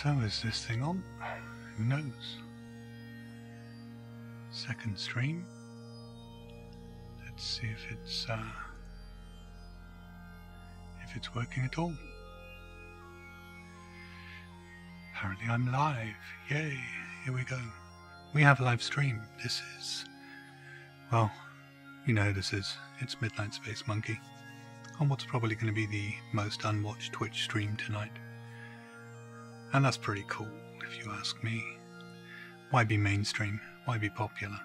So is this thing on? Who knows? Second stream. Let's see if it's working at all. Apparently I'm live. Yay, here we go. We have a live stream. This is, well, you know who this is. It's Midnight Space Monkey on what's probably going to be the most unwatched Twitch stream tonight. And that's pretty cool, if you ask me. Why be mainstream? Why be popular?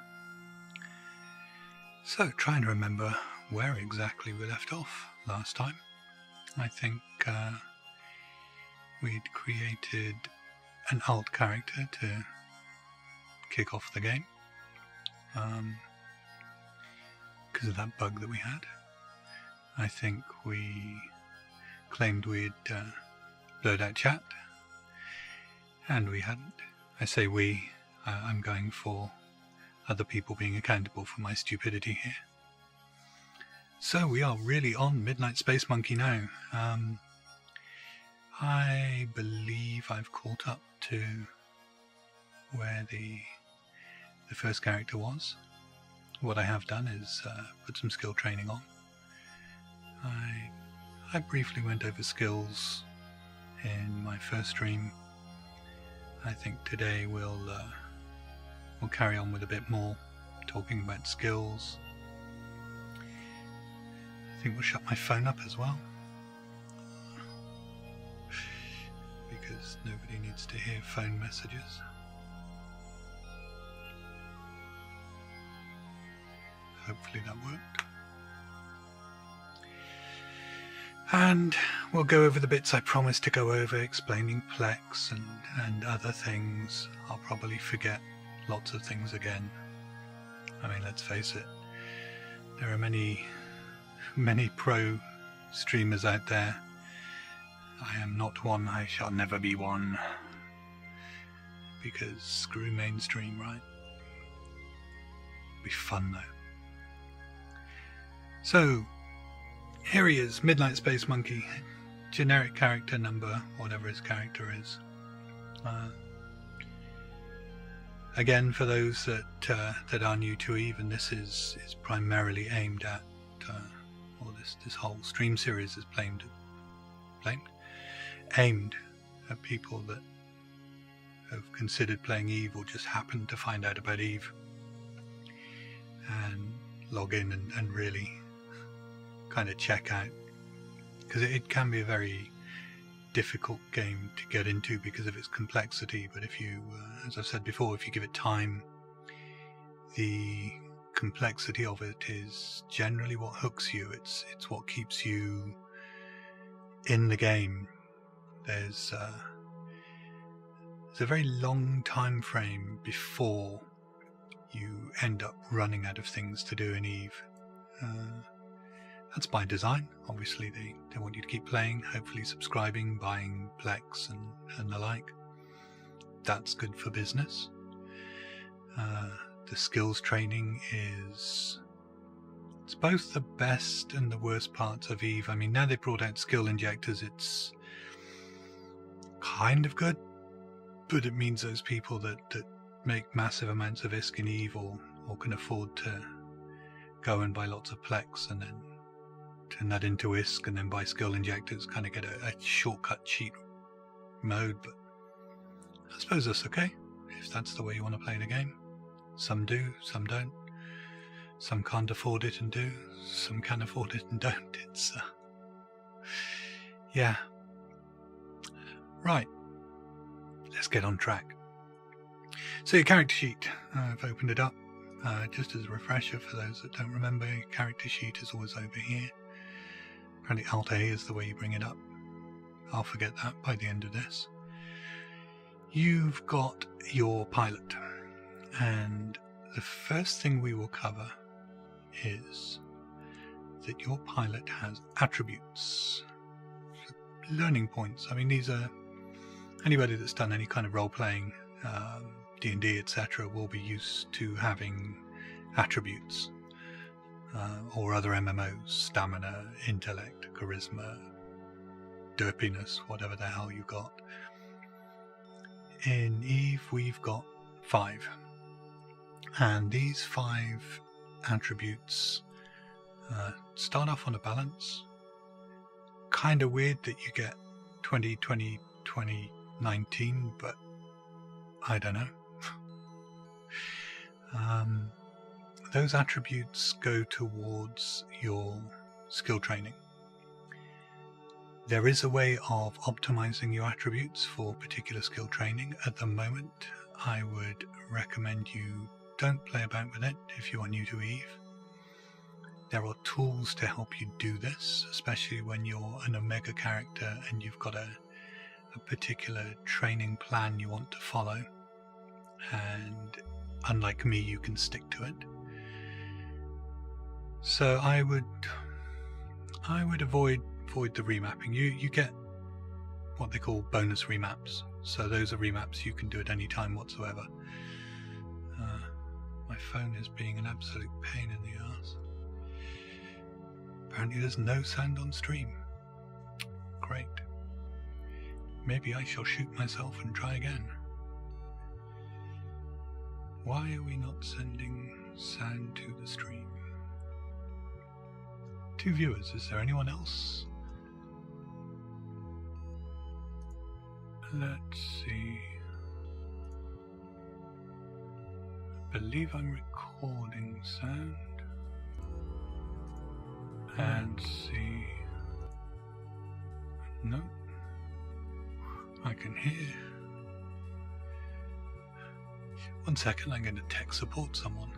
So, trying to remember where exactly we left off last time. I think we'd created an alt character to kick off the game. Because of that bug that we had. I think we claimed we'd blurred out chat. And we hadn't. I say we, I'm going for other people being accountable for my stupidity here. So we are really on Midnight Space Monkey now. I believe I've caught up to where the first character was. What I have done is put some skill training on. I briefly went over skills in my first stream. I think today we'll carry on with a bit more talking about skills. I think we'll shut my phone up as well, because nobody needs to hear phone messages. Hopefully that worked. And we'll go over the bits I promised to go over, explaining Plex and other things. I'll probably forget lots of things again. I mean, let's face it, there are many pro streamers out there. I am not one, I shall never be one. Because screw mainstream, right? Be fun though. So, here he is, Midnight Space Monkey, generic character number, whatever his character is. Again, for those that are new to EVE, and this is primarily aimed at, or this whole stream series is aimed at people that have considered playing EVE or just happened to find out about EVE and log in and really kind of check out, because it can be a very difficult game to get into because of its complexity. But if you, as I've said before, if you give it time, the complexity of it is generally what hooks you. It's what keeps you in the game. There's a very long time frame before you end up running out of things to do in EVE. That's by design. Obviously they want you to keep playing, hopefully subscribing, buying Plex and the like. That's good for business. The skills training it's both the best and the worst parts of EVE. I mean, now they brought out skill injectors, it's kind of good, but it means those people that make massive amounts of ISK in EVE or can afford to go and buy lots of Plex and then turn that into ISK and then buy skill injectors, kind of get a shortcut cheat mode. But I suppose that's okay if that's the way you want to play the game. Some do, some don't. Some can't afford it and do, some can afford it and don't. It's yeah. Right, let's get on track. So your character sheet, I've opened it up just as a refresher for those that don't remember. Your character sheet is always over here. Apparently Alt-A is the way you bring it up. I'll forget that by the end of this. You've got your pilot, and the first thing we will cover is that your pilot has attributes, learning points. I mean, these are, anybody that's done any kind of role-playing, D&D, etc., will be used to having attributes, or other MMOs, stamina, intellect, charisma, derpiness, whatever the hell you got. in Eve we've got 5, and these 5 attributes start off on a balance. Kind of weird that you get 20, 20, 20, 19, but I don't know. Those attributes go towards your skill training. There is a way of optimizing your attributes for particular skill training. At the moment, I would recommend you don't play about with it if you are new to Eve. There are tools to help you do this, especially when you're an Omega character and you've got a particular training plan you want to follow, and unlike me, you can stick to it. So I would avoid the remapping. You get what they call bonus remaps. So those are remaps you can do at any time whatsoever. My phone is being an absolute pain in the arse. Apparently there's no sound on stream. Great. Maybe I shall shoot myself and try again. Why are we not sending sound to the stream? 2 viewers. Is there anyone else? Let's see. I believe I'm recording sound. And see. No. I can hear. 1 second, I'm going to tech support someone.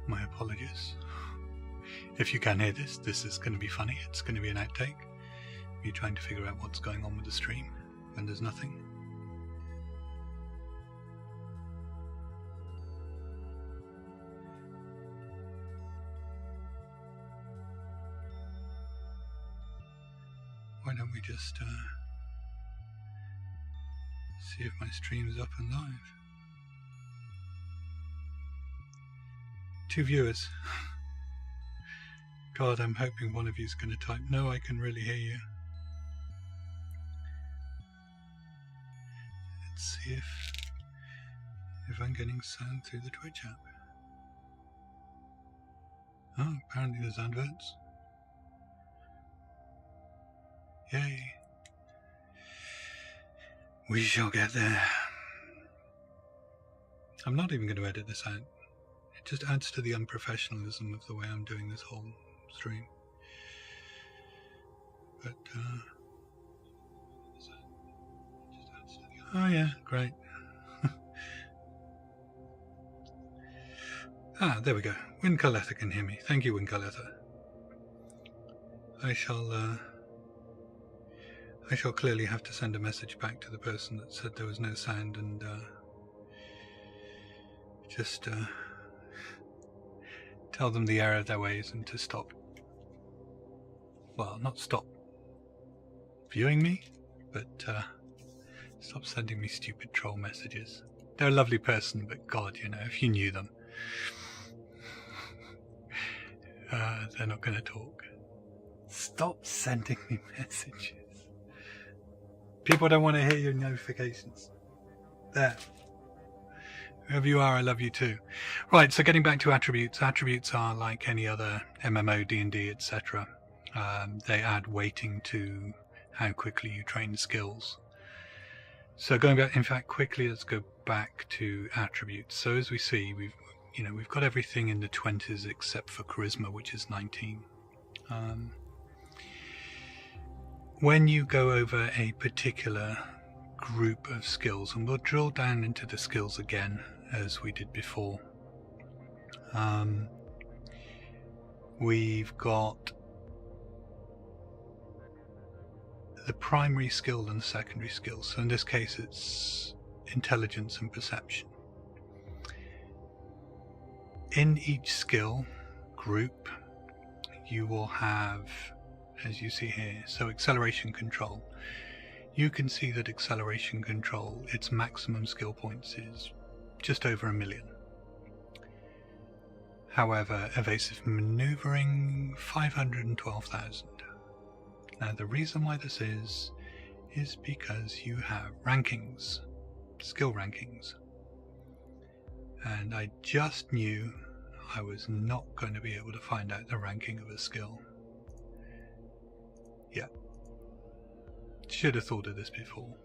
My apologies. If you can hear this, this is going to be funny. It's going to be an outtake. You're trying to figure out what's going on with the stream when there's nothing. Why don't we just see if my stream's up and live? 2 viewers. God, I'm hoping one of you's going to type, no, I can really hear you. Let's see if I'm getting sound through the Twitch app. Oh, apparently there's adverts. Yay. We shall get there. I'm not even going to edit this out. It just adds to the unprofessionalism of the way I'm doing this whole stream. But, oh yeah, great. There we go. Wincaletha can hear me. Thank you, Wincaletha. I shall clearly have to send a message back to the person that said there was no sound and just tell them the error of their ways and to stop. Well, not stop viewing me, but stop sending me stupid troll messages. They're a lovely person, but God, you know, if you knew them, they're not going to talk. Stop sending me messages. People don't want to hear your notifications. There. Whoever you are, I love you too. Right, so getting back to attributes. Attributes are like any other MMO, D&D, etc. They add weighting to how quickly you train skills. So going back, in fact, quickly, let's go back to attributes. So as we see, we've got everything in the 20s except for charisma, which is 19. When you go over a particular group of skills, and we'll drill down into the skills again as we did before, we've got the primary skill and the secondary skill. So in this case it's intelligence and perception. In each skill group you will have, as you see here, so acceleration control. you can see that acceleration control, its maximum skill points is just over 1 million. However, evasive maneuvering, 512,000. Now the reason why this is because you have rankings, skill rankings. And I just knew I was not going to be able to find out the ranking of a skill. Yeah. Should have thought of this before.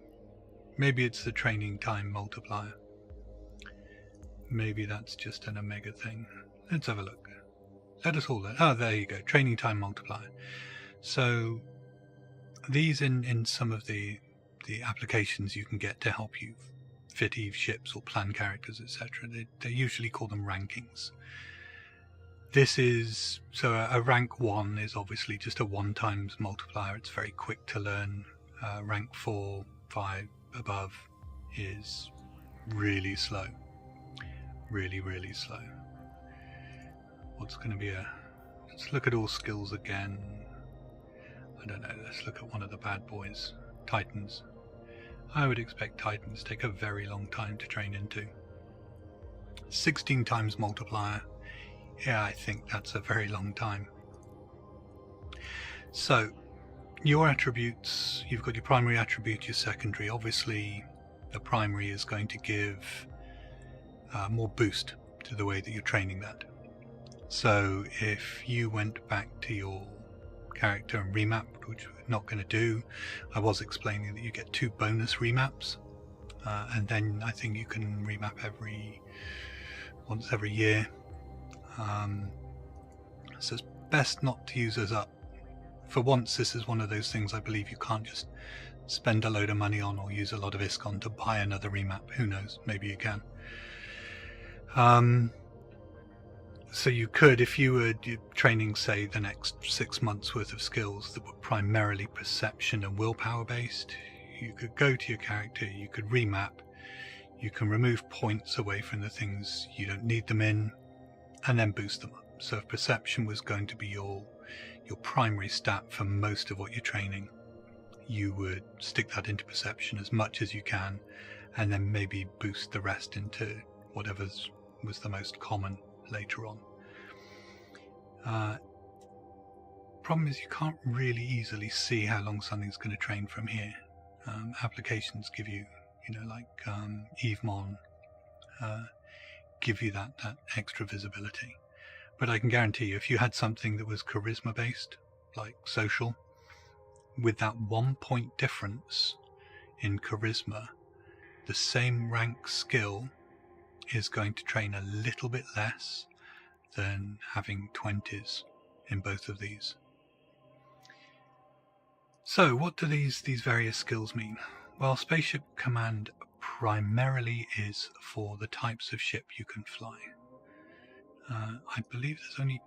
Maybe it's the training time multiplier. Maybe that's just an Omega thing. Let's have a look. Let us all... Oh, there you go. Training time multiplier. So these in some of the applications you can get to help you fit Eve ships or plan characters, etc. They usually call them rankings. This is... So a rank 1 is obviously just a 1 times multiplier. It's very quick to learn. Rank 4, 5 above is really slow. Really, really slow. What's going to be a... Let's look at all skills again. I don't know, let's look at one of the bad boys. Titans. I would expect Titans take a very long time to train into. 16 times multiplier. Yeah, I think that's a very long time. So, your attributes, you've got your primary attribute, your secondary. Obviously, the primary is going to give more boost to the way that you're training that. So if you went back to your character and remapped, which we're not going to do, I was explaining that you get 2 bonus remaps, and then I think you can remap once every year. So it's best not to use those up. For once, this is one of those things I believe you can't just spend a load of money on or use a lot of ISKCON to buy another remap. Who knows? Maybe you can. So you could, if you were training, say, the next 6 months worth of skills that were primarily perception and willpower based, you could go to your character, you could remap, you can remove points away from the things you don't need them in, and then boost them up. So if perception was going to be your primary stat for most of what you're training, you would stick that into perception as much as you can, and then maybe boost the rest into whatever was the most common later on. Problem is you can't really easily see how long something's going to train from here. Applications give you, like EveMon, give you that extra visibility. But I can guarantee you, if you had something that was charisma based, like social, with that 1 point difference in charisma, the same rank skill is going to train a little bit less than having 20s in both of these. So what do these various skills mean? Well, Spaceship Command primarily is for the types of ship you can fly. I believe there's only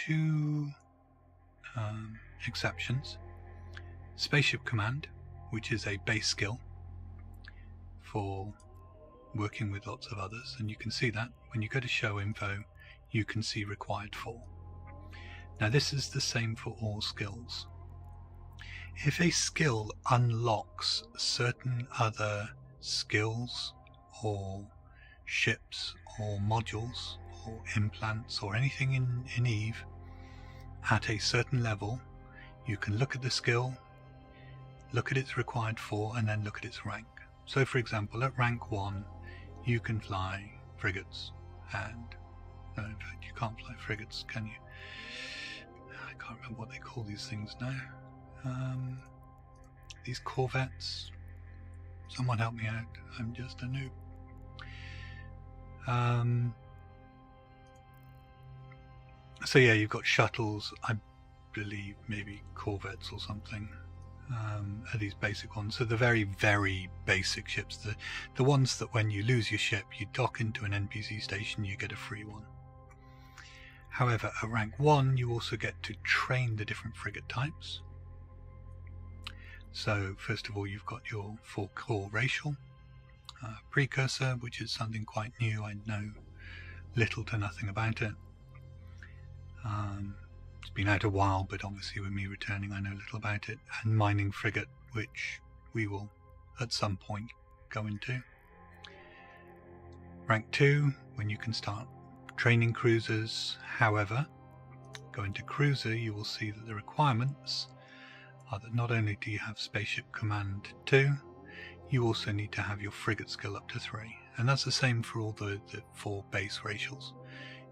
2 exceptions. Spaceship Command, which is a base skill for working with lots of others, and you can see that when you go to show info, you can see required for. Now this is the same for all skills. If a skill unlocks certain other skills or ships or modules or implants or anything in Eve at a certain level, you can look at the skill, look at its required for, and then look at its rank. So for example, at rank 1 you can fly frigates, and no, in fact you can't fly frigates, can you? I can't remember what they call these things now. These corvettes, someone help me out, I'm just a noob. So yeah, you've got shuttles, I believe maybe corvettes or something, are these basic ones. So the very, very basic ships, the ones that when you lose your ship, you dock into an NPC station, you get a free one. However, at rank 1, you also get to train the different frigate types. So first of all, you've got your 4 core racial, precursor, which is something quite new. I know little to nothing about it. It's been out a while, but obviously with me returning I know little about it. And mining frigate, which we will at some point go into. Rank 2, when you can start training cruisers. However, go into cruiser, you will see that the requirements are that not only do you have Spaceship Command 2, you also need to have your frigate skill up to 3. And that's the same for all the 4 base racials,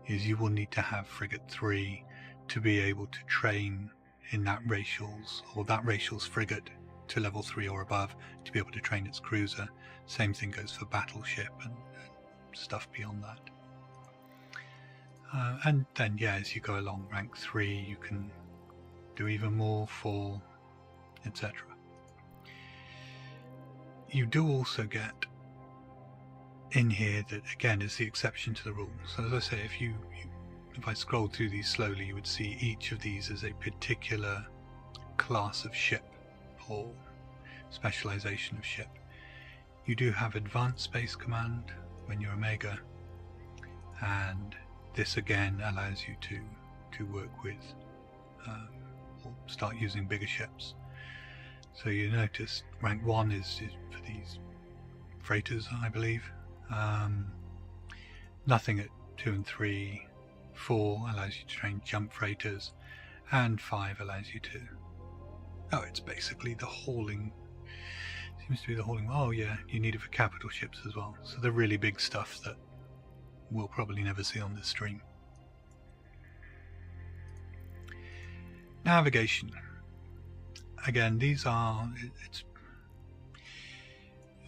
is you will need to have frigate 3 to be able to train in that racial's, or that racial's frigate to level 3 or above, to be able to train its cruiser. Same thing goes for battleship and stuff beyond that. And then, yeah, as you go along rank 3, you can do even more, 4, etc. You do also get in here that, again, is the exception to the rule. So as I say, if I scroll through these slowly, you would see each of these as a particular class of ship or specialization of ship. You do have Advanced Space Command when you're Omega, and this again allows you to work with or start using bigger ships. So you notice rank 1 is for these freighters, I believe. Nothing at 2 and 3. 4 allows you to train jump freighters, and 5 allows you to... Oh, it's basically the hauling. Seems to be the hauling. Oh yeah, you need it for capital ships as well. So the really big stuff that we'll probably never see on this stream. Navigation. Again, these are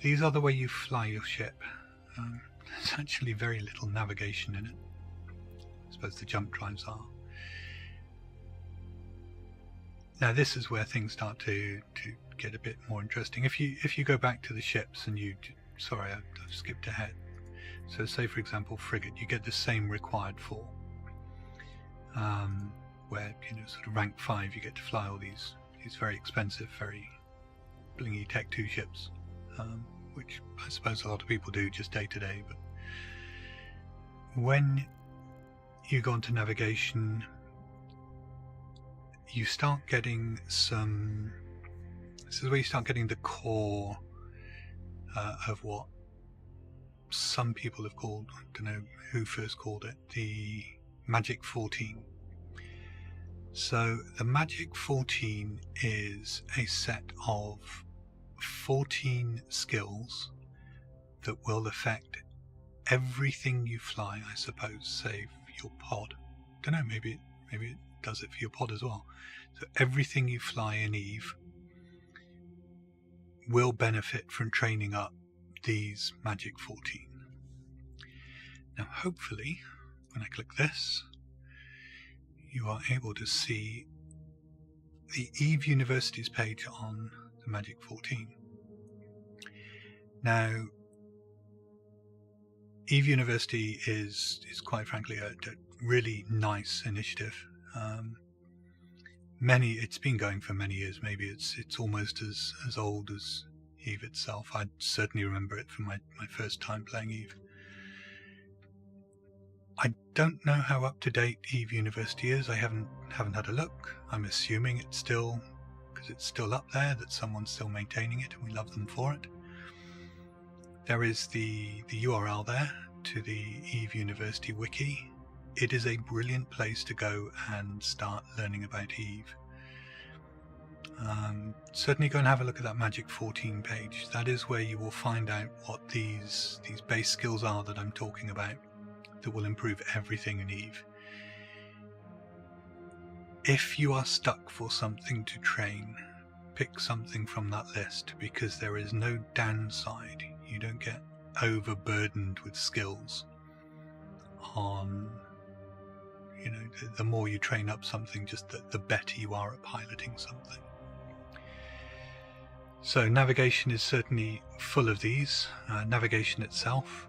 the way you fly your ship. There's actually very little navigation in it. I suppose the jump drives are. Now this is where things start to get a bit more interesting. If you go back to the ships and sorry, I've skipped ahead. So say for example frigate, you get the same required for, where sort of rank 5 you get to fly all these very expensive, very blingy Tech 2 ships, which I suppose a lot of people do just day to day. But when you go onto navigation, you start getting some... This is where you start getting the core of what some people have called, I don't know who first called it, the Magic 14. So the Magic 14 is a set of 14 skills that will affect everything you fly, I suppose, save your pod. Don't know, maybe it does it for your pod as well. So everything you fly in EVE will benefit from training up these Magic 14. Now hopefully, when I click this, you are able to see the EVE University's page on the Magic 14. Now, EVE University is quite frankly a really nice initiative. It's been going for many years. Maybe it's almost as old as EVE itself. I certainly remember it from my first time playing EVE. I don't know how up to date EVE University is. I haven't had a look. I'm assuming it's still, because it's still up there, that someone's still maintaining it, and we love them for it. There is the URL there to the EVE University wiki. It is a brilliant place to go and start learning about EVE. Certainly go and have a look at that Magic 14 page. That is where you will find out what these base skills are that I'm talking about, that will improve everything in EVE. If you are stuck for something to train, pick something from that list, because there is no downside. You don't get overburdened with skills on, the more you train up something, just the better you are at piloting something. So navigation is certainly full of these. Navigation itself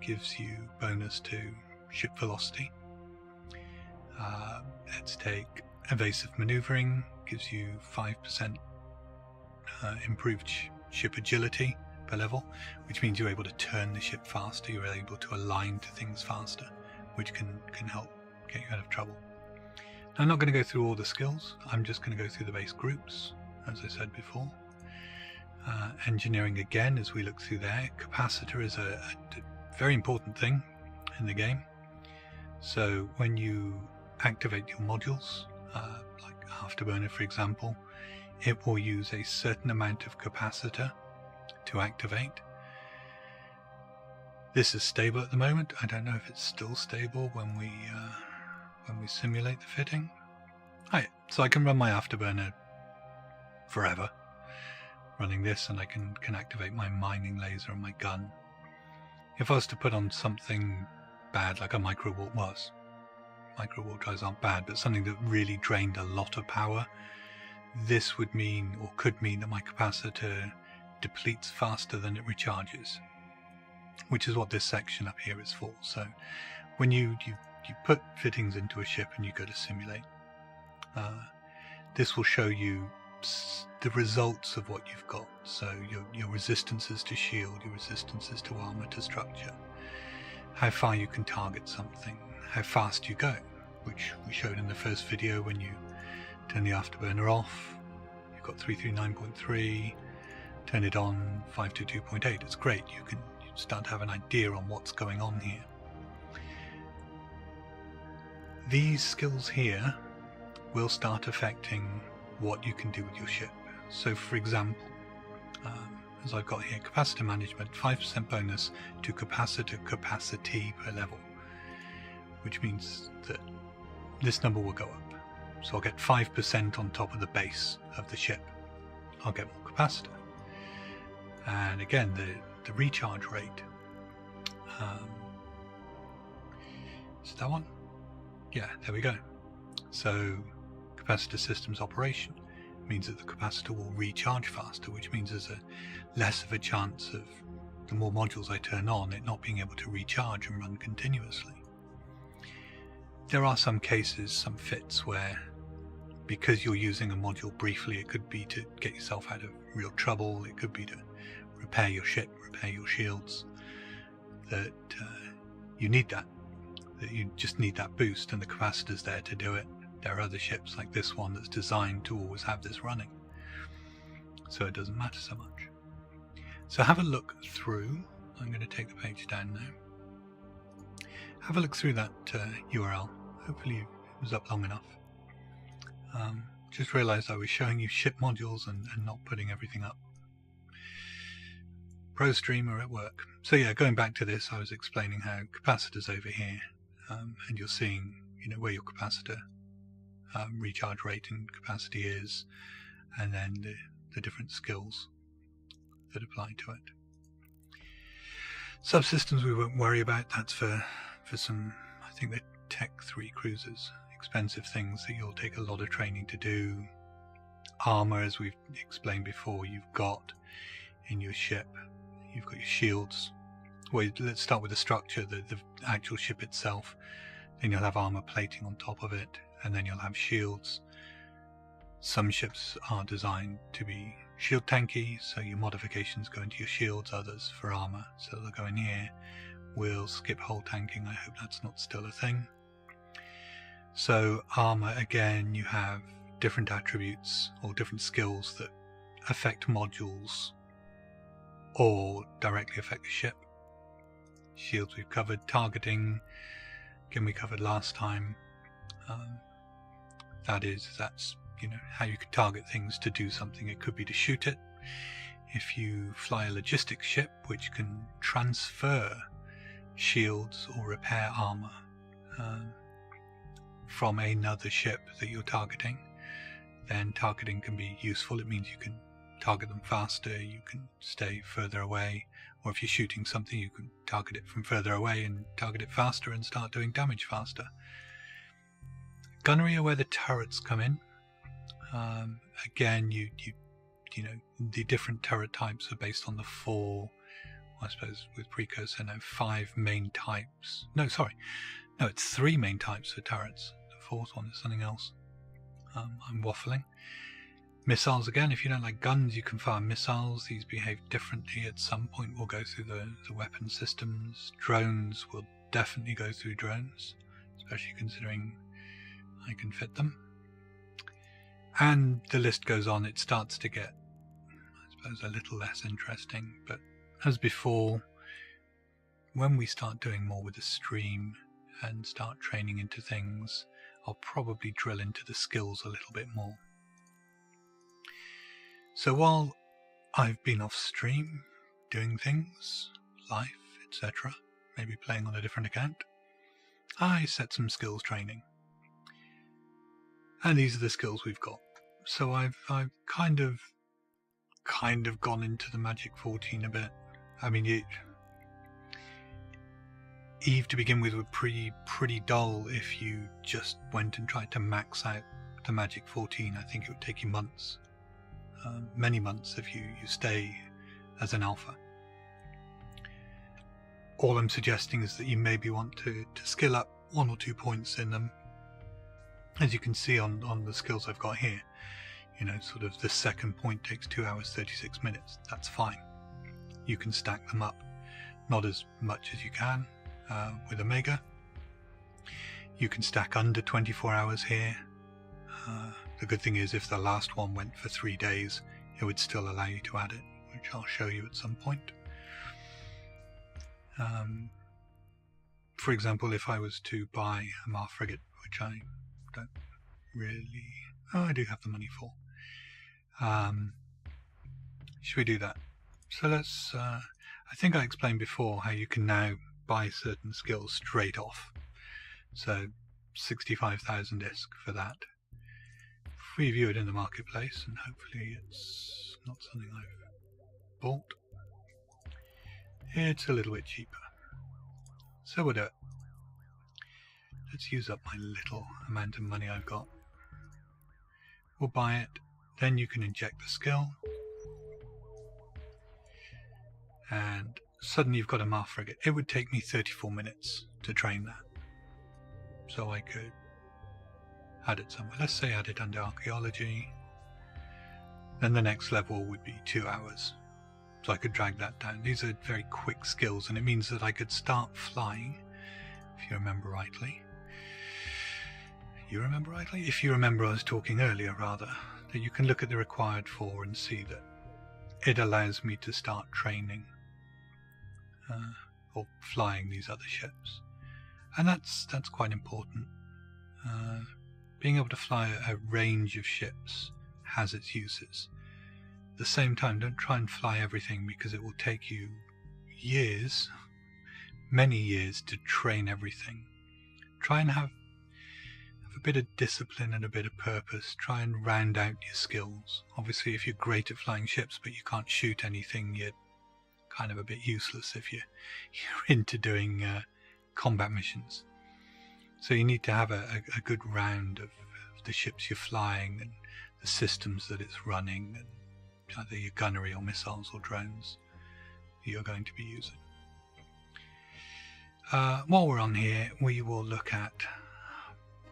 gives you bonus to ship velocity. Let's take evasive maneuvering, gives you 5% improved ship agility per level, which means you're able to turn the ship faster, you're able to align to things faster, which can help get you out of trouble. I'm not going to go through all the skills, I'm just going to go through the base groups, as I said before. Engineering again, as we look through there, capacitor is a very important thing in the game. So when you activate your modules, like Afterburner for example, it will use a certain amount of capacitor to activate. This is stable at the moment. I don't know if it's still stable when we simulate the fitting. So I can run my Afterburner forever running this, and I can activate my mining laser and my gun. If I was to put on something bad like a micro warp warp drives aren't bad, but something that really drained a lot of power, this would mean, or could mean, that my capacitor depletes faster than it recharges, which is what this section up here is for. So when you put fittings into a ship and you go to simulate, this will show you the results of what you've got. So your resistances to shield, your resistances to armor, to structure, how far you can target something, how fast you go, which we showed in the first video. When you turn the Afterburner off, you've got 339.3, turn it on 522.8. It's great. You start to have an idea on what's going on here. These skills here will start affecting what you can do with your ship. So for example, as I've got here, capacitor management, 5% bonus to capacitor capacity per level, which means that this number will go up. So I'll get 5% on top of the base of the ship. I'll get more capacitor. And again, the recharge rate, is that one? Yeah, there we go. So capacitor systems operation means that the capacitor will recharge faster, which means there's less of a chance of, the more modules I turn on, it not being able to recharge and run continuously. There are some cases, some fits, where because you're using a module briefly, it could be to get yourself out of real trouble, it could be to repair your ship, repair your shields, that you need that you just need that boost, and the capacitor's there to do it. There are other ships like this one that's designed to always have this running, so it doesn't matter so much. So have a look through. I'm going to take the page down now. Have a look through that URL. Hopefully it was up long enough. Just realized I was showing you ship modules and not putting everything up. ProStreamer at work. So yeah, going back to this, I was explaining how capacitors over here, and you're seeing, where your capacitor recharge rate and capacity is, and then the different skills that apply to it. Subsystems we won't worry about. That's for some, I think they're Tech 3 cruisers, expensive things that you'll take a lot of training to do. Armor, as we've explained before, you've got in your ship. You've got your shields. Well, let's start with the structure, the actual ship itself. Then you'll have armor plating on top of it, and then you'll have shields. Some ships are designed to be shield tanky, so your modifications go into your shields, others for armor, so they'll go in here. We'll skip hull tanking. I hope that's not still a thing. So armor, again, you have different attributes or different skills that affect modules or directly affect the ship. Shields we've covered. Targeting, again, we covered last time. That's how you can target things to do something. It could be to shoot it. If you fly a logistics ship which can transfer shields or repair armor from another ship that you're targeting, then targeting can be useful. It means you can target them faster, you can stay further away, or if you're shooting something, you can target it from further away and target it faster and start doing damage faster. Gunnery are where the turrets come in. Again, the different turret types are based on the four, I suppose with precursor now, 5 main types. No, it's 3 main types for turrets. The fourth one is something else. I'm waffling. Missiles, again, if you don't like guns, you can fire missiles. These behave differently. At some point we'll go through the weapon systems. Drones will definitely go through drones, especially considering I can fit them. And the list goes on. It starts to get, I those a little less interesting, but as before, when we start doing more with the stream and start training into things, I'll probably drill into the skills a little bit more. So while I've been off stream, doing things, life, etc., maybe playing on a different account, I set some skills training. And these are the skills we've got. So I've kind of gone into the Magic 14 a bit. I mean, Eve to begin with was pretty dull if you just went and tried to max out the Magic 14. I think it would take you months, many months if you stay as an alpha. All I'm suggesting is that you maybe want to skill up 1 or 2 points in them. As you can see on the skills I've got here, sort of the second point takes 2 hours 36 minutes. That's fine. You can stack them up. Not as much as you can with Omega. You can stack under 24 hours here. The good thing is if the last one went for 3 days, it would still allow you to add it, which I'll show you at some point. For example, if I was to buy a Mar frigate, which I don't really... Oh, I do have the money for. Should we do that? So let's... I think I explained before how you can now buy certain skills straight off. So 65,000 ISK for that. If we view it in the marketplace, and hopefully it's not something I've bought, it's a little bit cheaper. So we'll do it. Let's use up my little amount of money I've got. We'll buy it, then you can inject the skill, and suddenly you've got a Mar frigate. It would take me 34 minutes to train that. So I could add it somewhere. Let's say add it under archaeology. Then the next level would be 2 hours. So I could drag that down. These are very quick skills, and it means that I could start flying, if you remember rightly. You remember rightly? If you remember I was talking earlier, rather, that you can look at the required for and see that it allows me to start training or flying these other ships. And that's quite important. Being able to fly a range of ships has its uses. At the same time, don't try and fly everything, because it will take you years, many years, to train everything. Try and have a bit of discipline and a bit of purpose. Try and round out your skills. Obviously, if you're great at flying ships but you can't shoot anything, you're kind of a bit useless if you're into doing combat missions. So you need to have a good round of the ships you're flying and the systems that it's running, and either your gunnery or missiles or drones that you're going to be using. While we're on here, we will look at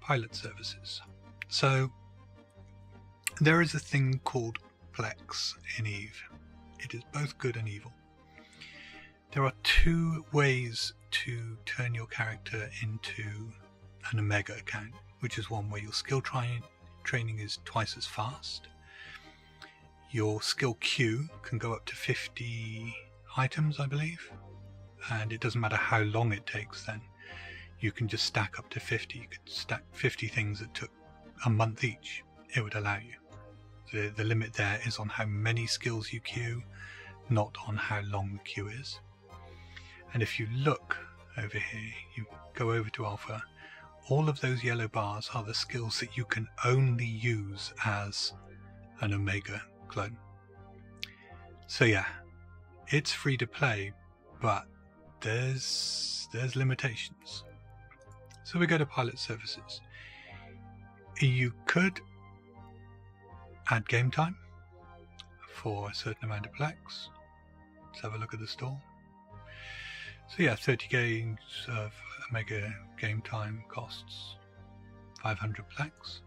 pilot services. So there is a thing called Plex in Eve. It is both good and evil. There are 2 ways to turn your character into an Omega account, which is one where your skill training is twice as fast. Your skill queue can go up to 50 items, I believe, and it doesn't matter how long it takes then. You can just stack up to 50. You could stack 50 things that took a month each. It would allow you. The limit there is on how many skills you queue, not on how long the queue is. And if you look over here, you go over to Alpha, all of those yellow bars are the skills that you can only use as an Omega clone. So yeah, it's free to play, but there's limitations. So we go to pilot services. You could add game time for a certain amount of Plex. Let's have a look at the store. So yeah, 30 games of Omega game time costs 500 Plex.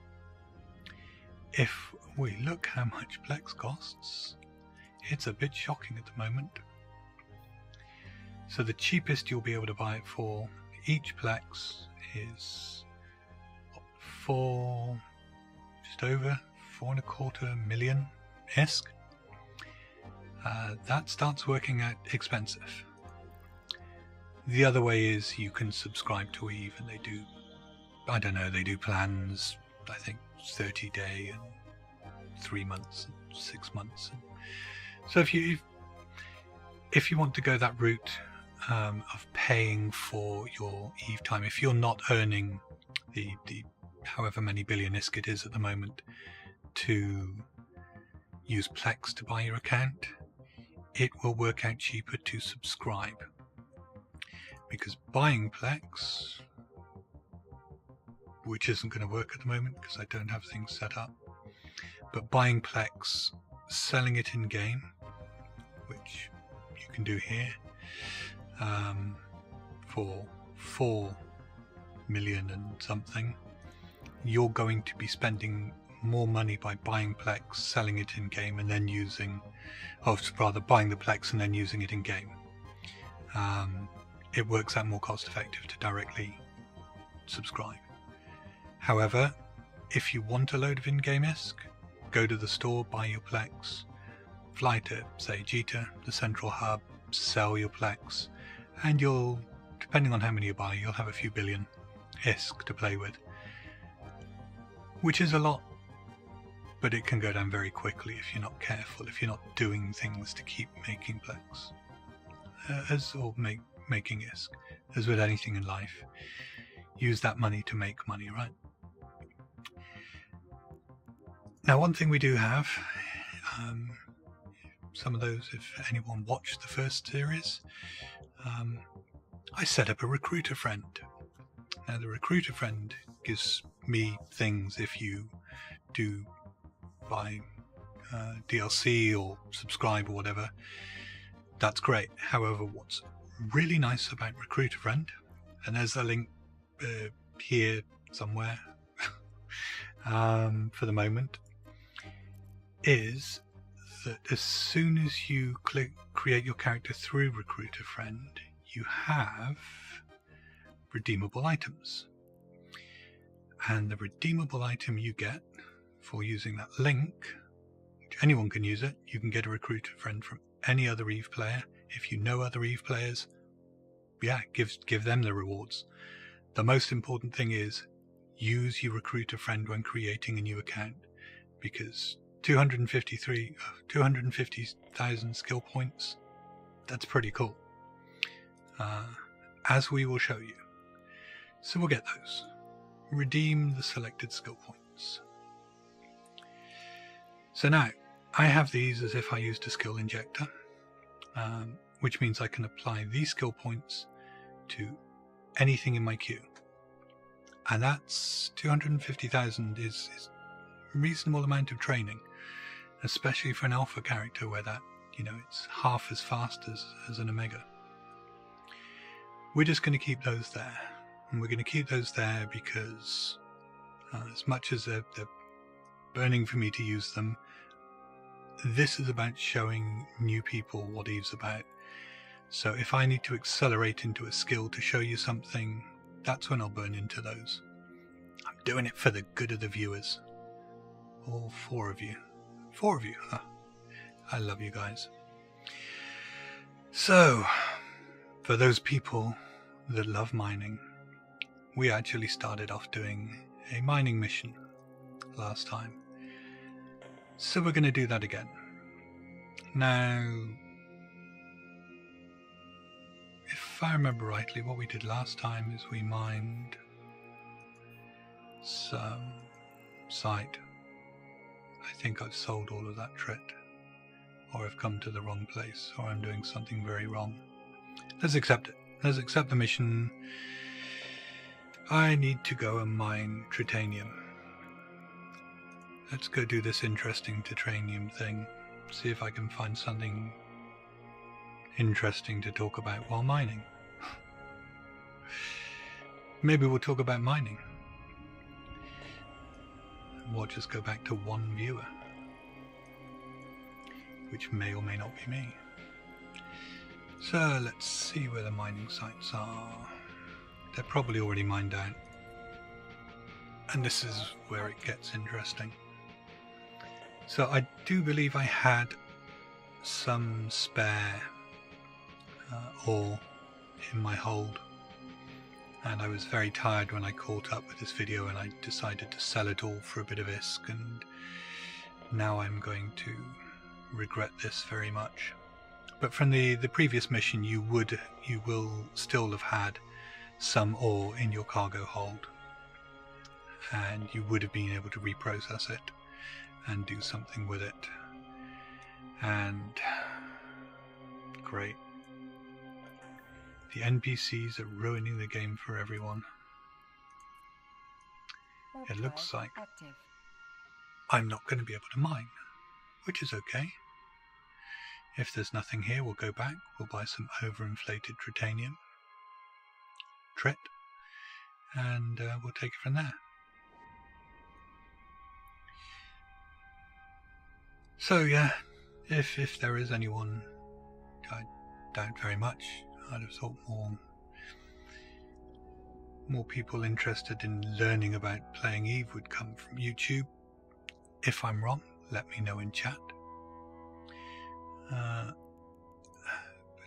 If we look how much Plex costs, it's a bit shocking at the moment. So the cheapest you'll be able to buy it for each Plex is just over 4.25 million ISK. that starts working out expensive. The other way is you can subscribe to Eve, and they do, I don't know, they do plans, I think 30 day and 3 months, and 6 months. So if you want to go that route of paying for your Eve time, if you're not earning the however many billion ISK it is at the moment to use Plex to buy your account, it will work out cheaper to subscribe. Because buying Plex, which isn't going to work at the moment because I don't have things set up, but buying Plex, selling it in game, which you can do here, for 4 million and something, you're going to be spending more money by buying Plex, selling it in game, and then buying the Plex and then using it in game. It works out more cost effective to directly subscribe. However, if you want a load of in-game ISK, go to the store, buy your Plex, fly to, say, Jita, the central hub, sell your Plex, and you'll, depending on how many you buy, you'll have a few billion ISK to play with. Which is a lot, but it can go down very quickly if you're not careful, if you're not doing things to keep making Plex. Making ISK. As with anything in life, use that money to make money, right? Now, one thing we do have, some of those, if anyone watched the first series, I set up a recruiter friend. Now, the recruiter friend gives me things if you do buy DLC or subscribe or whatever. That's great. However, what's really nice about Recruiter Friend, and there's a link here somewhere for the moment, is that as soon as you create your character through Recruiter Friend, you have redeemable items. And the redeemable item you get for using that link, which anyone can use it, you can get a Recruiter Friend from any other Eve player. If you know other Eve players, yeah, give them the rewards. The most important thing is use your Recruiter Friend when creating a new account, because 250,000 skill points, that's pretty cool, as we will show you. So we'll get those. Redeem the selected skill points. So now I have these as if I used a skill injector, which means I can apply these skill points to anything in my queue. And that's 250,000 is a reasonable amount of training, especially for an alpha character where that, it's half as fast as an omega. We're just going to keep those there. And we're going to keep those there because as much as they're burning for me to use them, this is about showing new people what Eve's about. So if I need to accelerate into a skill to show you something, that's when I'll burn into those. I'm doing it for the good of the viewers. All 4 of you. 4 of you, huh? I love you guys. So, for those people that love mining, we actually started off doing a mining mission last time. So we're going to do that again. Now, if I remember rightly, what we did last time is we mined some site. I think I've sold all of that trit, or I've come to the wrong place, or I'm doing something very wrong. Let's accept it. Let's accept the mission. I need to go and mine tritanium. Let's go do this interesting titanium thing. See if I can find something interesting to talk about while mining. Maybe we'll talk about mining. We'll just go back to 1 viewer, which may or may not be me. So let's see where the mining sites are. They're probably already mined out. And this is where it gets interesting. So I do believe I had some spare ore in my hold, and I was very tired when I caught up with this video, and I decided to sell it all for a bit of ISK, and now I'm going to regret this very much. But from the previous mission, you will still have had some ore in your cargo hold, and you would have been able to reprocess it and do something with it. And great. The NPCs are ruining the game for everyone. It looks like I'm not going to be able to mine, which is okay. If there's nothing here, we'll go back, we'll buy some overinflated tritanium, and we'll take it from there. So yeah, if there is anyone, I doubt very much, I'd have thought more people interested in learning about playing EVE would come from YouTube. If I'm wrong, let me know in chat. But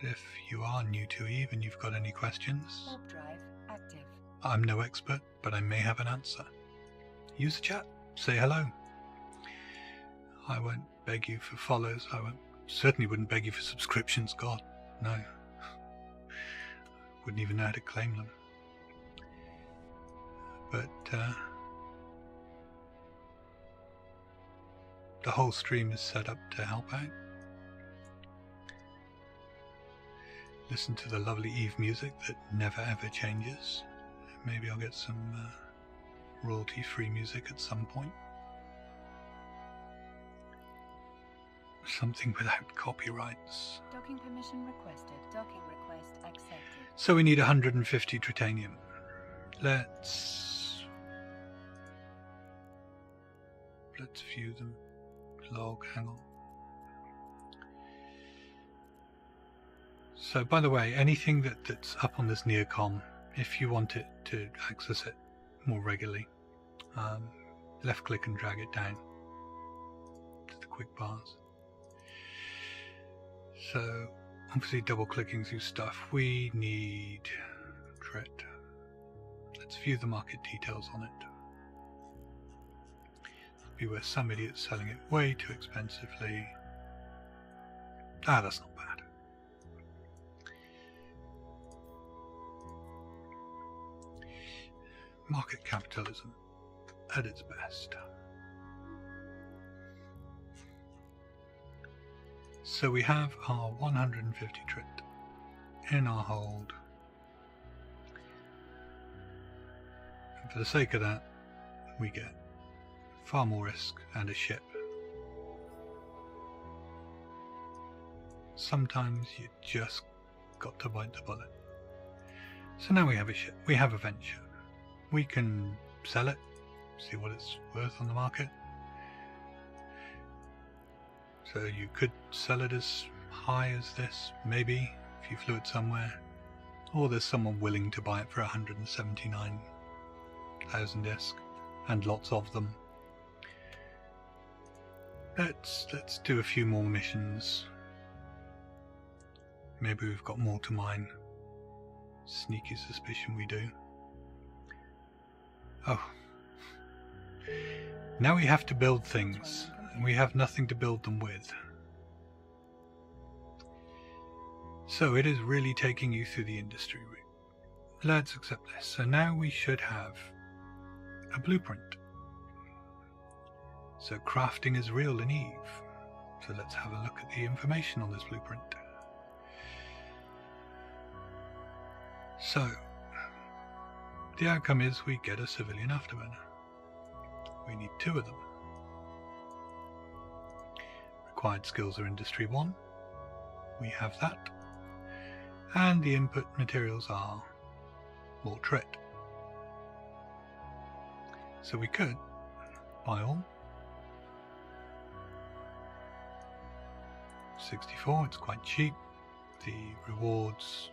if you are new to EVE and you've got any questions, Warp drive active. I'm no expert, but I may have an answer. Use the chat, say hello. I won't beg you for follows, certainly wouldn't beg you for subscriptions, God, no. Wouldn't even know how to claim them. But the whole stream is set up to help out. Listen to the lovely EVE music that never ever changes. Maybe I'll get some royalty-free music at some point. Something without copyrights. Docking permission requested. Docking request accepted. So we need 150 tritanium. Let's view them. Log, hang on. So by the way, anything that's up on this Neocom, if you want it to access it more regularly, left click and drag it down to the quick bars. So obviously double clicking through stuff, we need trit. Let's view the market details on it. Be where some idiot's selling it way too expensively. Ah, that's not bad. Market capitalism at its best. So we have our 150 trit in our hold. And for the sake of that, we get far more ISK and a ship. Sometimes you just got to bite the bullet. So now we have a ship, we have a venture. We can sell it, see what it's worth on the market. So you could sell it as high as this, maybe, if you flew it somewhere. Or there's someone willing to buy it for 179,000 ISK, and lots of them. Let's do a few more missions. Maybe we've got more to mine. Sneaky suspicion we do. Oh. Now we have to build things, and we have nothing to build them with. So it is really taking you through the industry route. Let's accept this. So now we should have a blueprint. So crafting is real in EVE. So let's have a look at the information on this blueprint. So the outcome is we get a civilian afterburner. We need 2 of them. Required skills are Industry 1. We have that. And the input materials are more trit. So we could buy all. 64, it's quite cheap. The rewards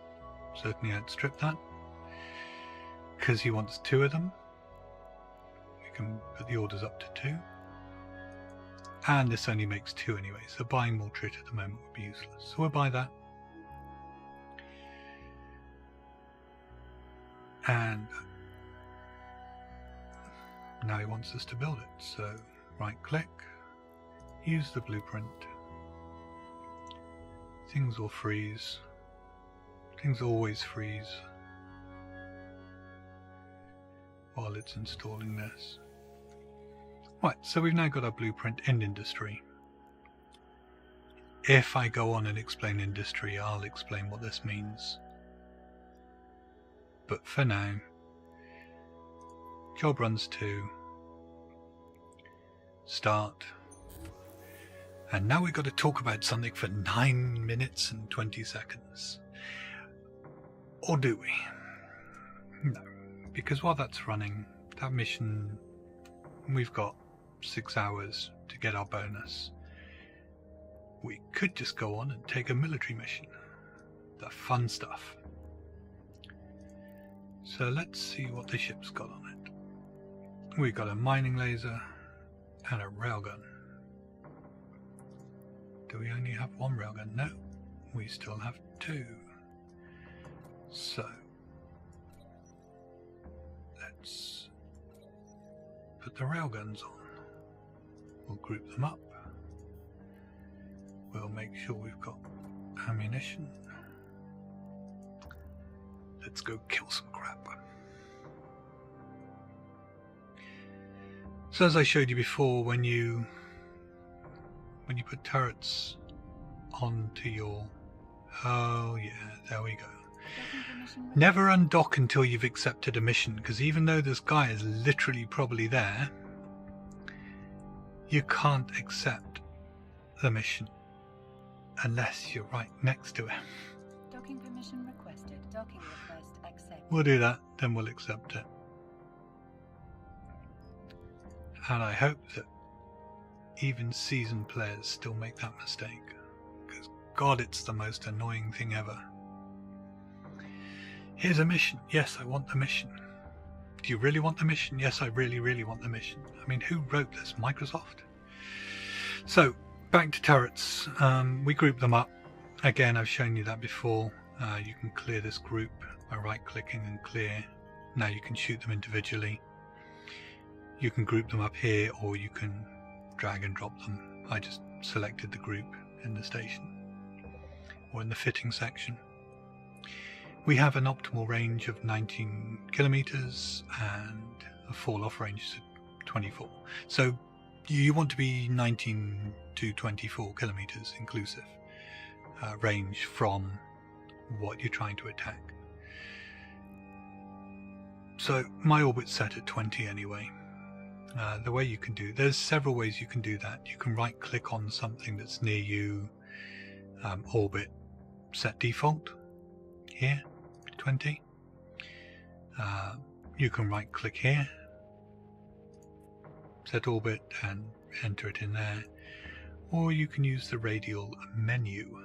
certainly outstrip that. Because he wants 2 of them, we can put the orders up to 2. And this only makes 2 anyway, so buying more trit at the moment would be useless. So we'll buy that. And now he wants us to build it. So right click, use the blueprint. Things will freeze. Things always freeze while it's installing this. Right, so we've now got our blueprint in industry. If I go on and explain industry, I'll explain what this means. But for now, job runs to start. And now we've got to talk about something for 9 minutes and 20 seconds. Or do we? No, because while that's running, that mission, we've got 6 hours to get our bonus. We could just go on and take a military mission. The fun stuff. So let's see what the ship's got on it. We've got a mining laser and a railgun. Do we only have 1 railgun? No, we still have 2. So let's put the railguns on. We'll group them up. We'll make sure we've got ammunition. Let's go kill some crap. So as I showed you before, when you put turrets onto your... Oh yeah, there we go. Never undock until you've accepted a mission, because even though this guy is literally probably there, you can't accept the mission unless you're right next to him. Docking permission requested. Docking request accepted. We'll do that, then we'll accept it. And I hope that even seasoned players still make that mistake, because God, it's the most annoying thing ever. Here's a mission. Yes, I want the mission. Do you really want the mission? Yes, I really, really want the mission. I mean, who wrote this? Microsoft? So, back to turrets. We group them up. Again, I've shown you that before. You can clear this group by right-clicking and clear. Now you can shoot them individually. You can group them up here, or you can drag and drop them. I just selected the group in the station, or in the fitting section. We have an optimal range of 19 kilometers and a fall-off range to 24. So you want to be 19 to 24 kilometers inclusive range from what you're trying to attack. So my orbit's set at 20 anyway. The way you can do, there's several ways you can do that. You can right click on something that's near you, orbit, set default, here, 20. You can right click here, set orbit and enter it in there. Or you can use the radial menu,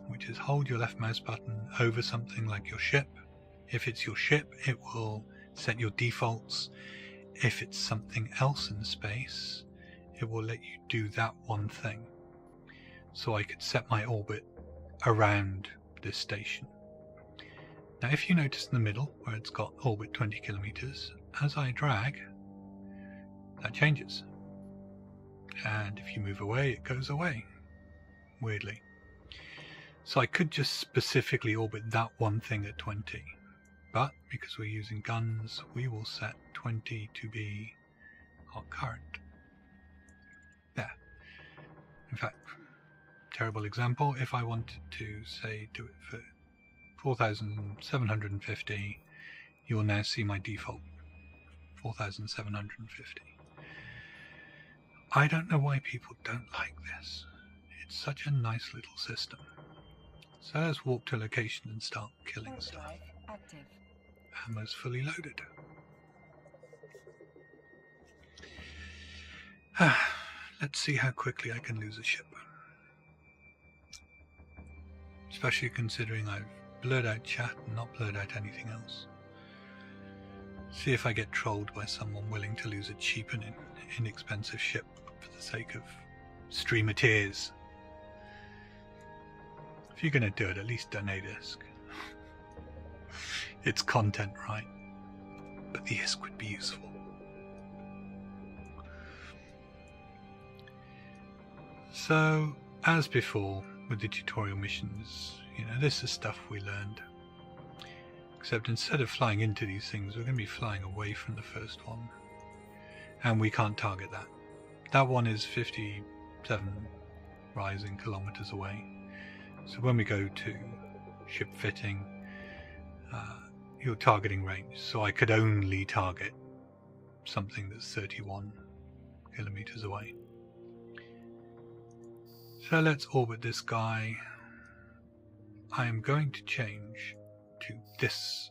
which is hold your left mouse button over something like your ship. If it's your ship, it will set your defaults. If it's something else in space, it will let you do that one thing. So I could set my orbit around this station. Now if you notice in the middle where it's got orbit 20 kilometers, as I drag, that changes. And if you move away, it goes away, weirdly. So I could just specifically orbit that one thing at 20. But because we're using guns, we will set 20 to be our current. There. In fact, terrible example, if I wanted to, say, do it for 4,750, you will now see my default, 4,750. I don't know why people don't like this. It's such a nice little system. So let's walk to location and start killing Port stuff. drive active. Ammo's fully loaded. Let's see how quickly I can lose a ship. Especially considering I've blurred out chat and not blurred out anything else. See if I get trolled by someone willing to lose a cheap and inexpensive ship for the sake of stream of tears. If you're going to do it, at least donate ISK. It's content, right? But the ISK would be useful. So, as before with the tutorial missions, this is stuff we learned. Except instead of flying into these things, we're going to be flying away from the first one. And we can't target that. That one is 57 rising kilometers away. So when we go to ship fitting, your targeting range. So I could only target something that's 31 kilometers away. So let's orbit this guy. I am going to change to this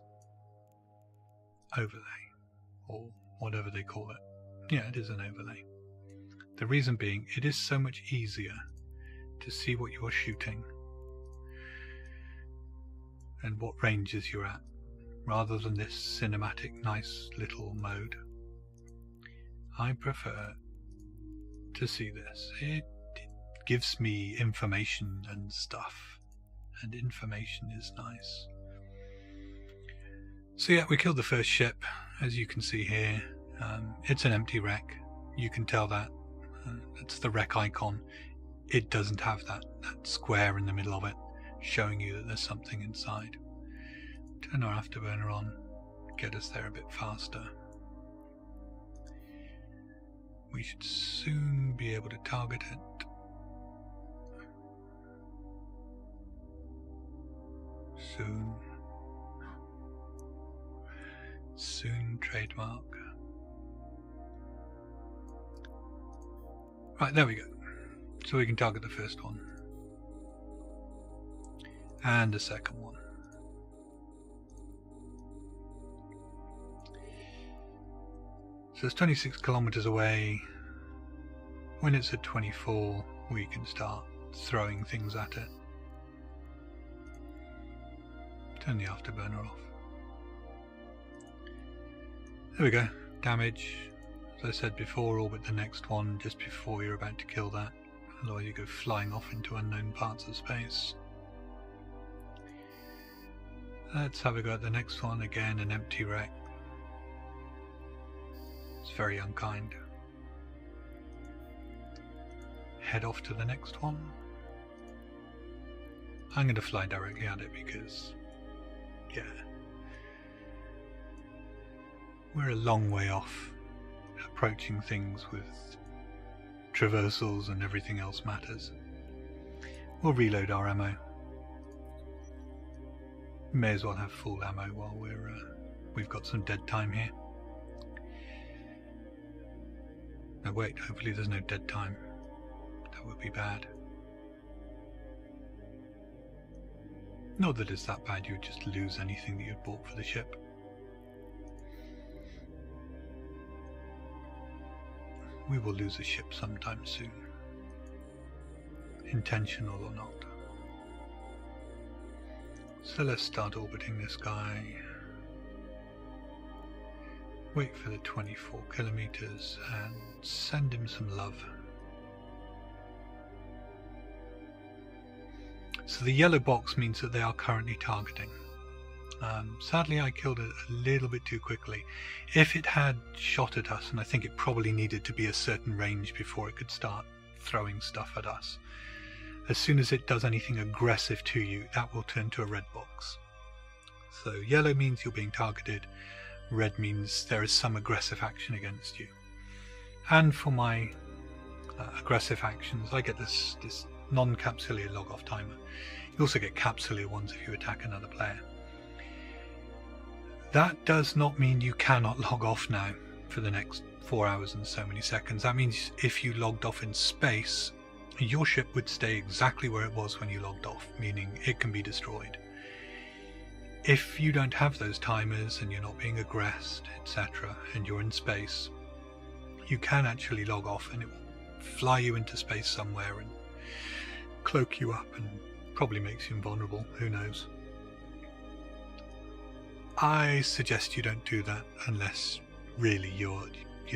overlay, or whatever they call it. Yeah, it is an overlay. The reason being, it is so much easier to see what you're shooting and what ranges you're at, rather than this cinematic nice little mode. I prefer to see this. It gives me information and stuff, and information is nice. So yeah, we killed the first ship, as you can see here. It's an empty wreck. You can tell that. It's the wreck icon. It doesn't have that square in the middle of it, showing you that there's something inside. Turn our afterburner on, get us there a bit faster. We should soon be able to target it. Soon trademark. Right, there we go. So we can target the first one. And the second one. So it's 26 kilometers away. When it's at 24, we can start throwing things at it. Turn the afterburner off. There we go. Damage. As I said before, orbit the next one just before you're about to kill that. Otherwise you go flying off into unknown parts of space. Let's have a go at the next one. Again, an empty wreck. It's very unkind. Head off to the next one. I'm going to fly directly at it because, yeah, we're a long way off. Approaching things with traversals and everything else matters. We'll reload our ammo. May as well have full ammo while we've got some dead time here. No, wait, hopefully there's no dead time. That would be bad. Not that it's that bad, you would just lose anything that you'd bought for the ship. We will lose a ship sometime soon. Intentional or not. So let's start orbiting this guy. Wait for the 24 kilometers and send him some love. So the yellow box means that they are currently targeting. Sadly, I killed it a little bit too quickly. If it had shot at us, and I think it probably needed to be a certain range before it could start throwing stuff at us, as soon as it does anything aggressive to you, that will turn to a red box. So yellow means you're being targeted, red means there is some aggressive action against you. And for my aggressive actions, I get this non-capsuleer log-off timer. You also get capsuleer ones if you attack another player. That does not mean you cannot log off now for the next 4 hours and so many seconds. That means if you logged off in space, your ship would stay exactly where it was when you logged off, meaning it can be destroyed. If you don't have those timers and you're not being aggressed, etc., and you're in space, you can actually log off and it will fly you into space somewhere and cloak you up and probably makes you invulnerable, who knows. I suggest you don't do that unless really you're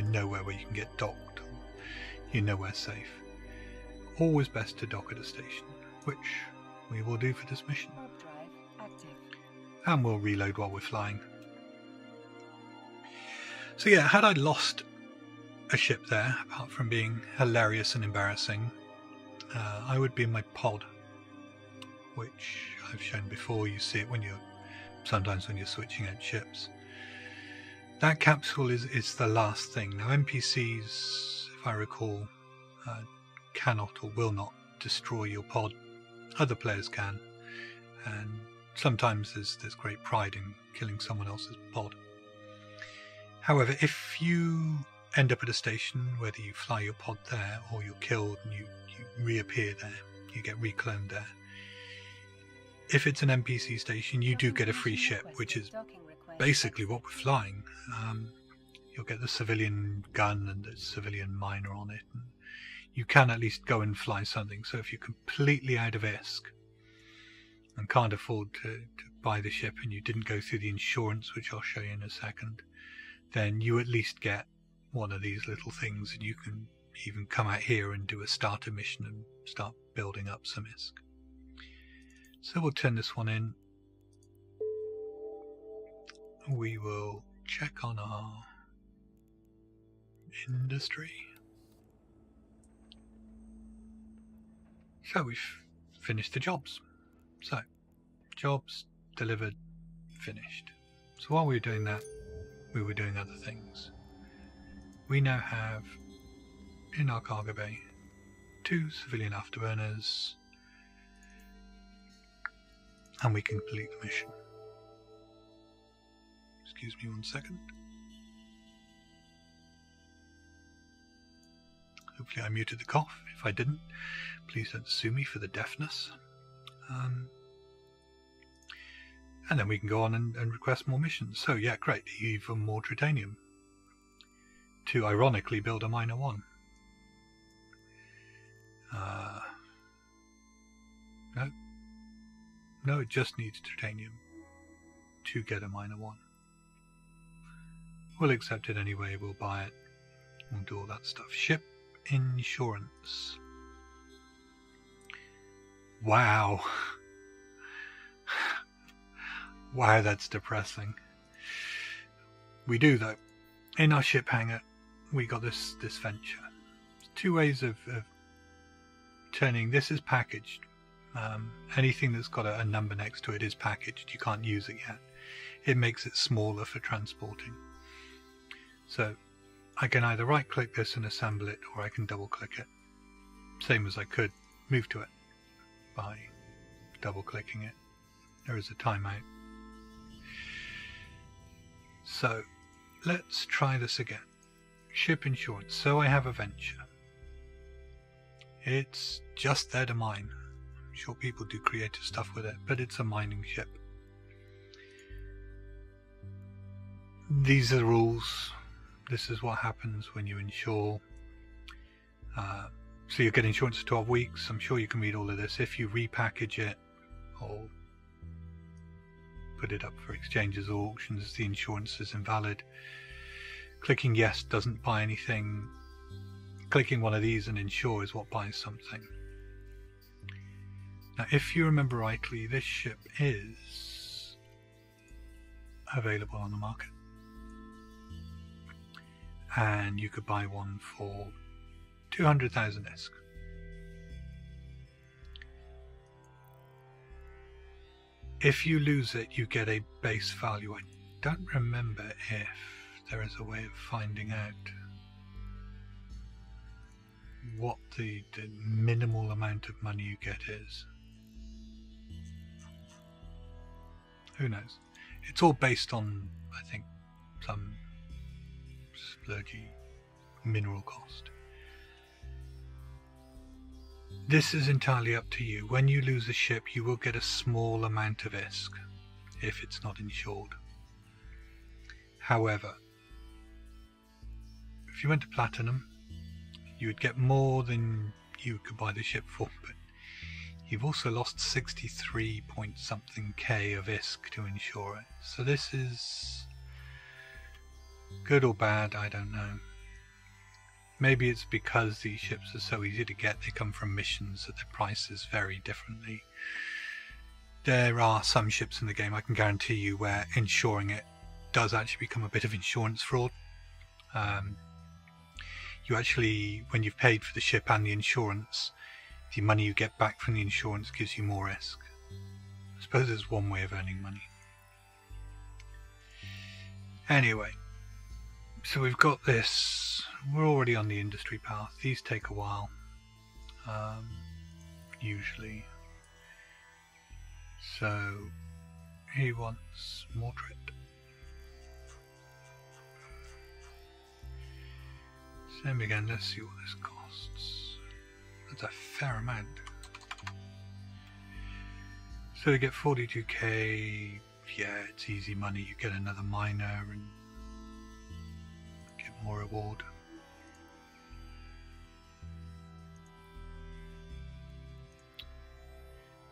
nowhere where you can get docked, or you're nowhere safe. always best to dock at a station, which we will do for this mission. Warp drive active. And we'll reload while we're flying. So yeah, had I lost a ship there, apart from being hilarious and embarrassing, I would be in my pod, which I've shown before. You see it sometimes when you're switching out ships. That capsule is the last thing. Now NPCs, if I recall, cannot or will not destroy your pod. Other players can, and sometimes there's great pride in killing someone else's pod. However, if you end up at a station, whether you fly your pod there or you're killed and you reappear there, you get recloned there. If it's an NPC station, you do get a free ship, which is basically what we're flying. You'll get the civilian gun and the civilian miner on it, and you can at least go and fly something. So if you're completely out of ISK and can't afford to buy the ship, and you didn't go through the insurance, which I'll show you in a second, then you at least get one of these little things, and you can even come out here and do a starter mission and start building up some ISK. So we'll turn this one in. We will check on our industry. So we've finished the jobs. So, jobs delivered, finished. So while we were doing that, we were doing other things. We now have, in our cargo bay, 2 civilian afterburners, and we can complete the mission. Excuse me 1 second. Hopefully I muted the cough. If I didn't, please don't sue me for the deafness. And then we can go on and request more missions. So yeah, great, even more Tritanium to ironically build a Minor 1. No, it just needs Tritanium to get a Minor 1. We'll accept it anyway, we'll buy it, we'll do all that stuff. Ship insurance. Wow. Wow, that's depressing. We do though. In our ship hangar, we got this venture. There's 2 ways of turning. This is packaged. Anything that's got a number next to it is packaged. You can't use it yet. It makes it smaller for transporting. So I can either right click this and assemble it, or I can double click it. Same as I could move to it by double clicking it. There is a timeout. So let's try this again. Ship insurance. So I have a venture. It's just there to mine. I'm sure people do creative stuff with it, but it's a mining ship. These are the rules. This is what happens when you insure. So you get insurance for 12 weeks. I'm sure you can read all of this. If you repackage it or put it up for exchanges or auctions, the insurance is invalid. Clicking yes doesn't buy anything. Clicking one of these and insure is what buys something. Now, if you remember rightly, this ship is available on the market. And you could buy one for 200,000 ISK. If you lose it, you get a base value. I don't remember if there is a way of finding out what the minimal amount of money you get is. Who knows? It's all based on, I think, some splurgy mineral cost. This is entirely up to you. When you lose a ship, you will get a small amount of ISK if it's not insured. However, if you went to Platinum, you would get more than you could buy the ship for, but you've also lost 63 point something K of ISK to insure it. So this is good or bad, I don't know. Maybe it's because these ships are so easy to get, they come from missions, that their prices vary differently. There are some ships in the game, I can guarantee you, where insuring it does actually become a bit of insurance fraud. You actually, when you've paid for the ship and the insurance, the money you get back from the insurance gives you more risk. I suppose it's one way of earning money. Anyway, so we've got this. We're already on the industry path. These take a while, usually. So he wants more trade. Same again, let's see what this costs. That's a fair amount. So we get 42k, yeah, it's easy money. You get another miner and get more reward.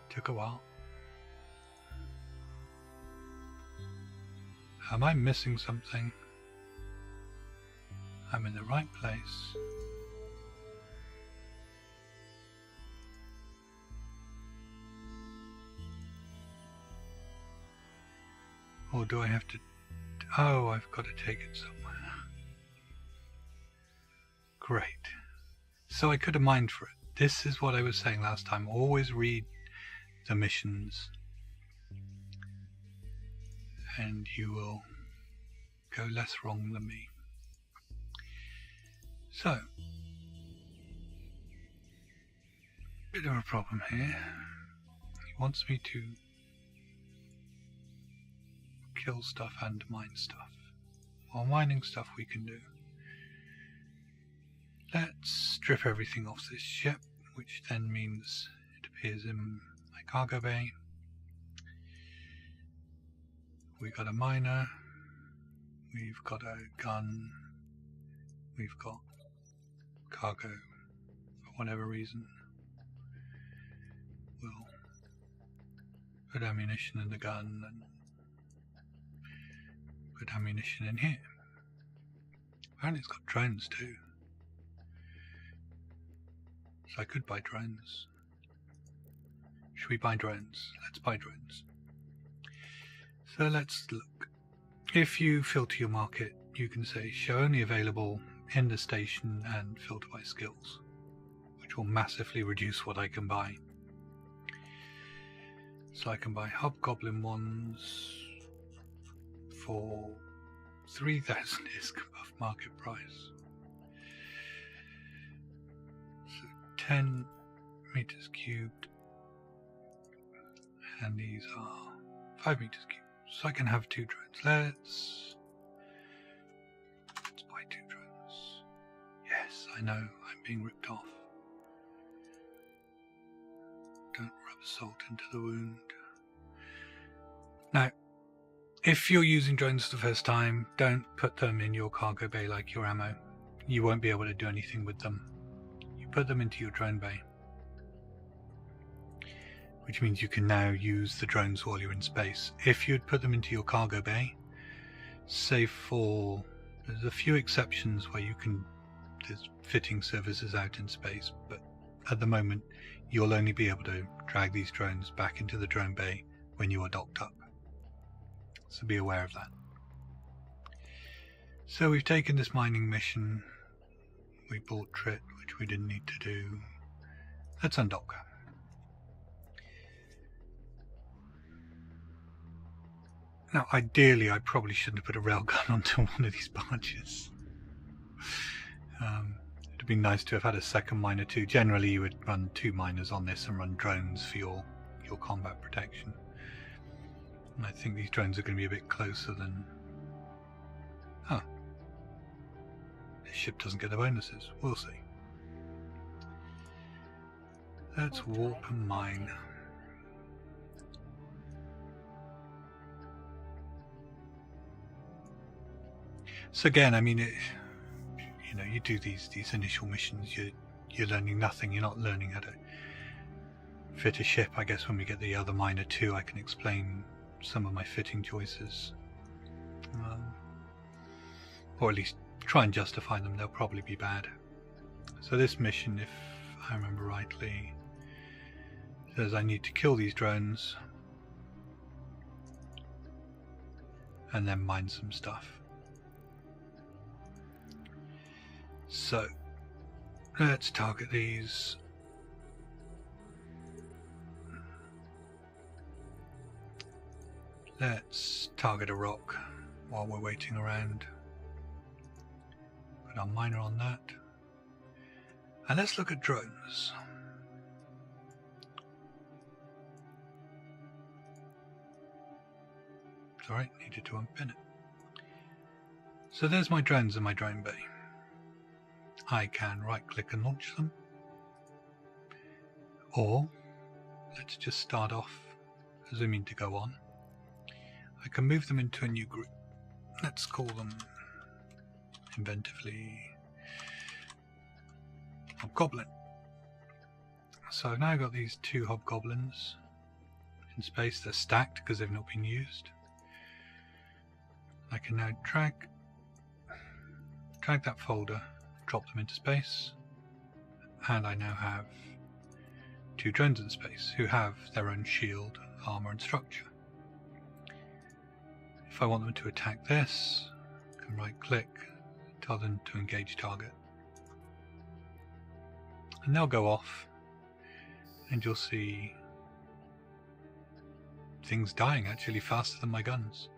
Took a while. Am I missing something? I'm in the right place. Or do I have to... Oh, I've got to take it somewhere. Great. So I could have mined for it. This is what I was saying last time. Always read the missions, and you will go less wrong than me. So, bit of a problem here. He wants me to kill stuff and mine stuff. While mining stuff we can do. Let's strip everything off this ship, which then means it appears in my cargo bay. We've got a miner, we've got a gun, we've got cargo. For whatever reason, we'll put ammunition in the gun and put ammunition in here. Apparently it's got drones too. So I could buy drones. Should we buy drones? Let's buy drones. So let's look. If you filter your market, you can say show only available in the station and filter by skills, which will massively reduce what I can buy. So I can buy hobgoblin ones for 3,000 ISK above market price. So 10 meters cubed, and these are 5 meters cubed. So I can have 2 drones. Let's buy 2 drones. Yes, I know, I'm being ripped off. Don't rub salt into the wound. Now, if you're using drones for the first time, don't put them in your cargo bay like your ammo. You won't be able to do anything with them. You put them into your drone bay, which means you can now use the drones while you're in space. If you'd put them into your cargo bay, save for, there's a few exceptions where you can, there's fitting services out in space, but at the moment you'll only be able to drag these drones back into the drone bay when you are docked up. So be aware of that. So we've taken this mining mission, we bought Trit, which we didn't need to do. Let's undock her. Now, ideally, I probably shouldn't have put a railgun onto one of these barges. It'd be nice to have had a second miner too. Generally, you would run 2 miners on this and run drones for your combat protection. And I think these drones are going to be a bit closer than... Huh. This ship doesn't get the bonuses. We'll see. Let's warp and mine. So again, I mean, you know, you do these initial missions, you're learning nothing. You're not learning how to fit a ship. I guess when we get the other miner too, I can explain some of my fitting choices, or at least try and justify them. They'll probably be bad. So this mission, if I remember rightly, says I need to kill these drones and then mine some stuff. So let's target these. Let's target a rock while we're waiting around. Put our miner on that. And let's look at drones. Sorry, needed to unpin it. So there's my drones in my drone bay. I can right click and launch them. Or, let's just start off assuming to go on. I can move them into a new group. Let's call them inventively Hobgoblin. So I've now got these two Hobgoblins in space. They're stacked because they've not been used. I can now drag that folder, drop them into space, and I now have two drones in space who have their own shield, armor and structure. If I want them to attack this, I can right click, tell them to engage target. And they'll go off, and you'll see things dying actually faster than my guns.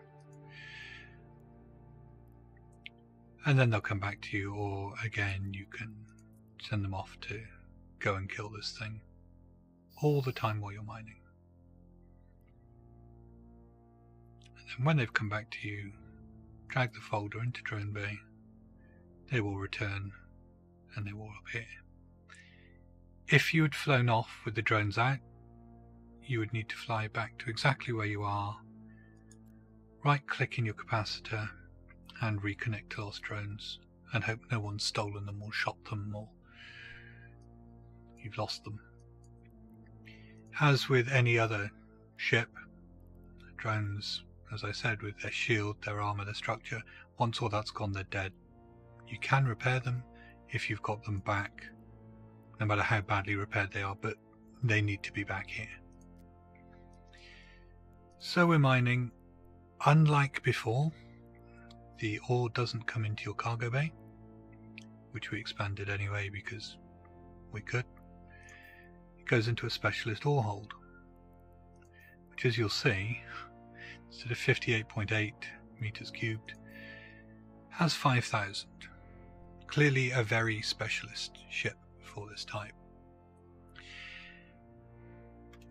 And then they'll come back to you, or again you can send them off to go and kill this thing all the time while you're mining. And then when they've come back to you, drag the folder into Drone Bay, they will return and they will appear. If you had flown off with the drones out, you would need to fly back to exactly where you are, right click in your capacitor and reconnect to lost drones and hope no one's stolen them or shot them or you've lost them. As with any other ship, drones, as I said, with their shield, their armor, their structure, once all that's gone, they're dead. You can repair them if you've got them back, no matter how badly repaired they are, but they need to be back here. So we're mining. Unlike before, the ore doesn't come into your cargo bay, which we expanded anyway because we could. It goes into a specialist ore hold, which, as you'll see, instead of 58.8 meters cubed, has 5,000. Clearly a very specialist ship for this type.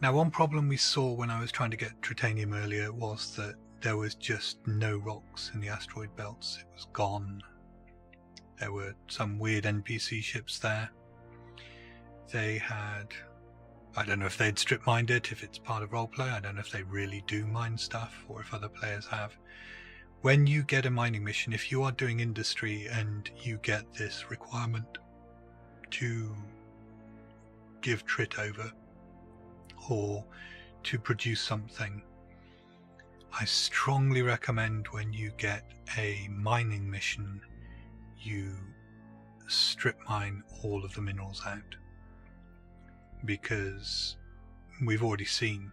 Now, one problem we saw when I was trying to get Tritanium earlier was that there was just no rocks in the asteroid belts. It was gone. There were some weird NPC ships there. They had, I don't know if they'd strip mined it, if it's part of roleplay. I don't know if they really do mine stuff or if other players have. When you get a mining mission, if you are doing industry and you get this requirement to give Trit over or to produce something, I strongly recommend when you get a mining mission, you strip mine all of the minerals out, because we've already seen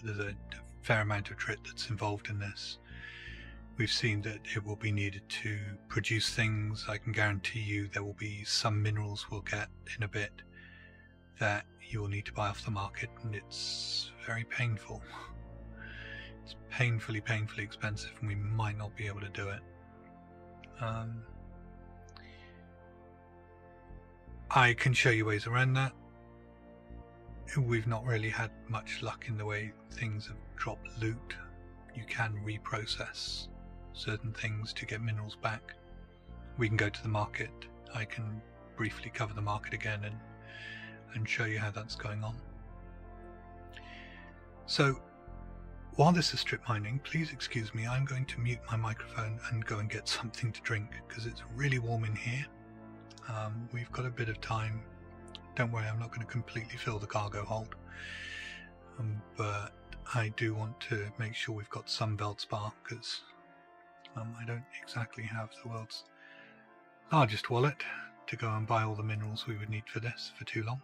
that there's a fair amount of Trit that's involved in this. We've seen that it will be needed to produce things. I can guarantee you there will be some minerals we'll get in a bit that you will need to buy off the market, and it's very painful. It's painfully expensive, and we might not be able to do it. I can show you ways around that. We've not really had much luck in the way things have dropped loot. You can reprocess certain things to get minerals back. We can go to the market. I can briefly cover the market again and show you how that's going on. So while this is strip mining, please excuse me, I'm going to mute my microphone and go and get something to drink because it's really warm in here. We've got a bit of time. Don't worry, I'm not going to completely fill the cargo hold, but I do want to make sure we've got some Veldspar because I don't exactly have the world's largest wallet, to go and buy all the minerals we would need for this for too long.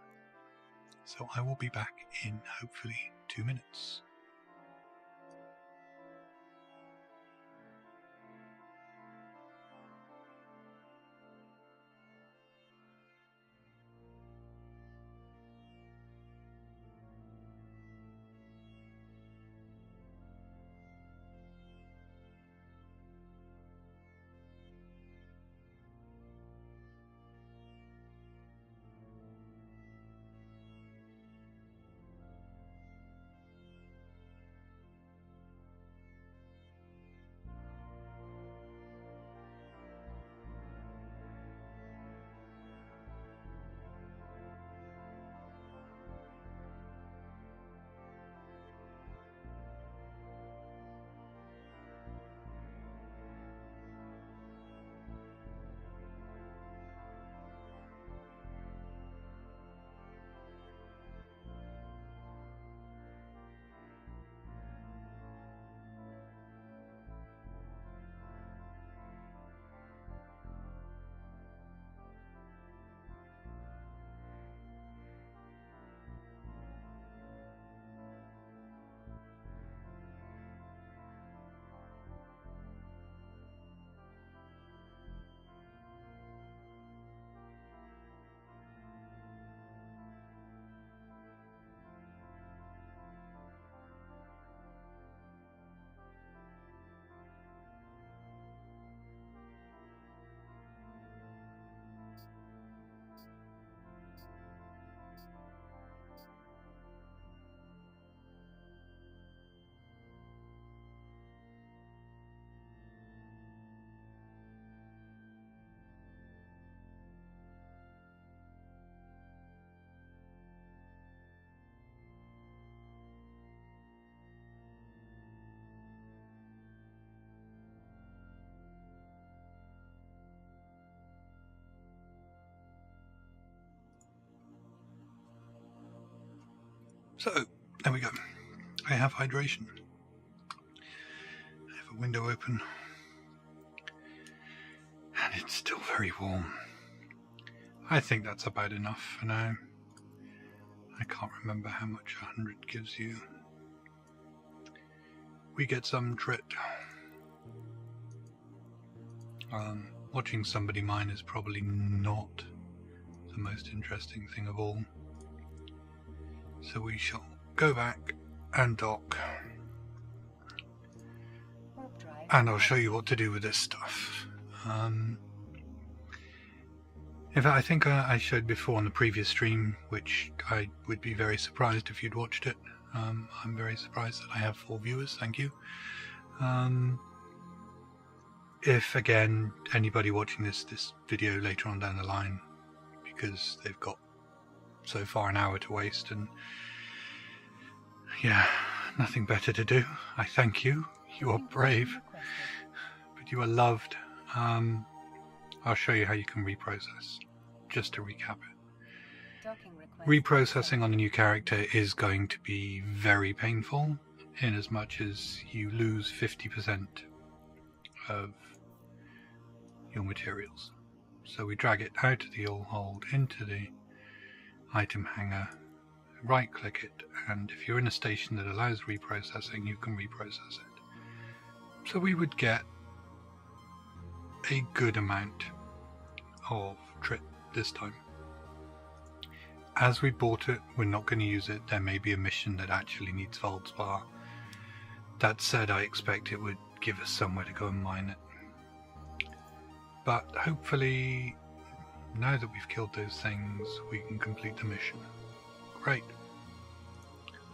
So I will be back in hopefully 2 minutes. So, there we go. I have hydration. I have a window open. And it's still very warm. I think that's about enough for now. I can't remember how much 100 gives you. We get some trit. Watching somebody mine is probably not the most interesting thing of all. So we shall go back and dock. And I'll show you what to do with this stuff. In fact, I think I showed before on the previous stream, which I would be very surprised if you'd watched it. I'm very surprised that I have 4 viewers, thank you. If, again, anybody watching this video later on down the line, because they've got so far an hour to waste and yeah, nothing better to do, I thank you. You are brave, but you are loved. I'll show you how you can reprocess, just to recap it. Reprocessing on a new character is going to be very painful, in as much as you lose 50% of your materials. So we drag it out of the all hold into the item hanger, right click it, and if you're in a station that allows reprocessing, you can reprocess it. So we would get a good amount of trit this time. As we bought it, we're not going to use it. There may be a mission that actually needs Feldspar. That said, I expect it would give us somewhere to go and mine it. But hopefully, now that we've killed those things, we can complete the mission. Great.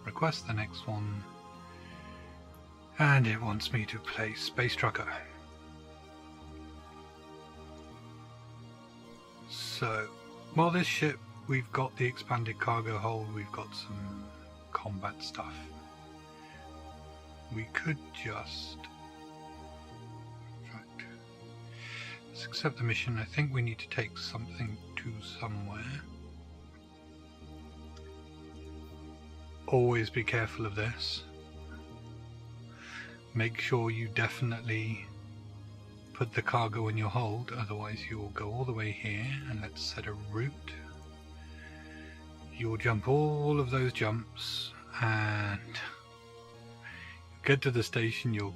Request the next one. And it wants me to play Space Trucker. So, while this ship, we've got the expanded cargo hold, we've got some combat stuff. We could just... In fact, let's accept the mission. I think we need to take something to somewhere. Always be careful of this. Make sure you definitely put the cargo in your hold, otherwise you will go all the way here, and let's set a route. You'll jump all of those jumps and get to the station. You'll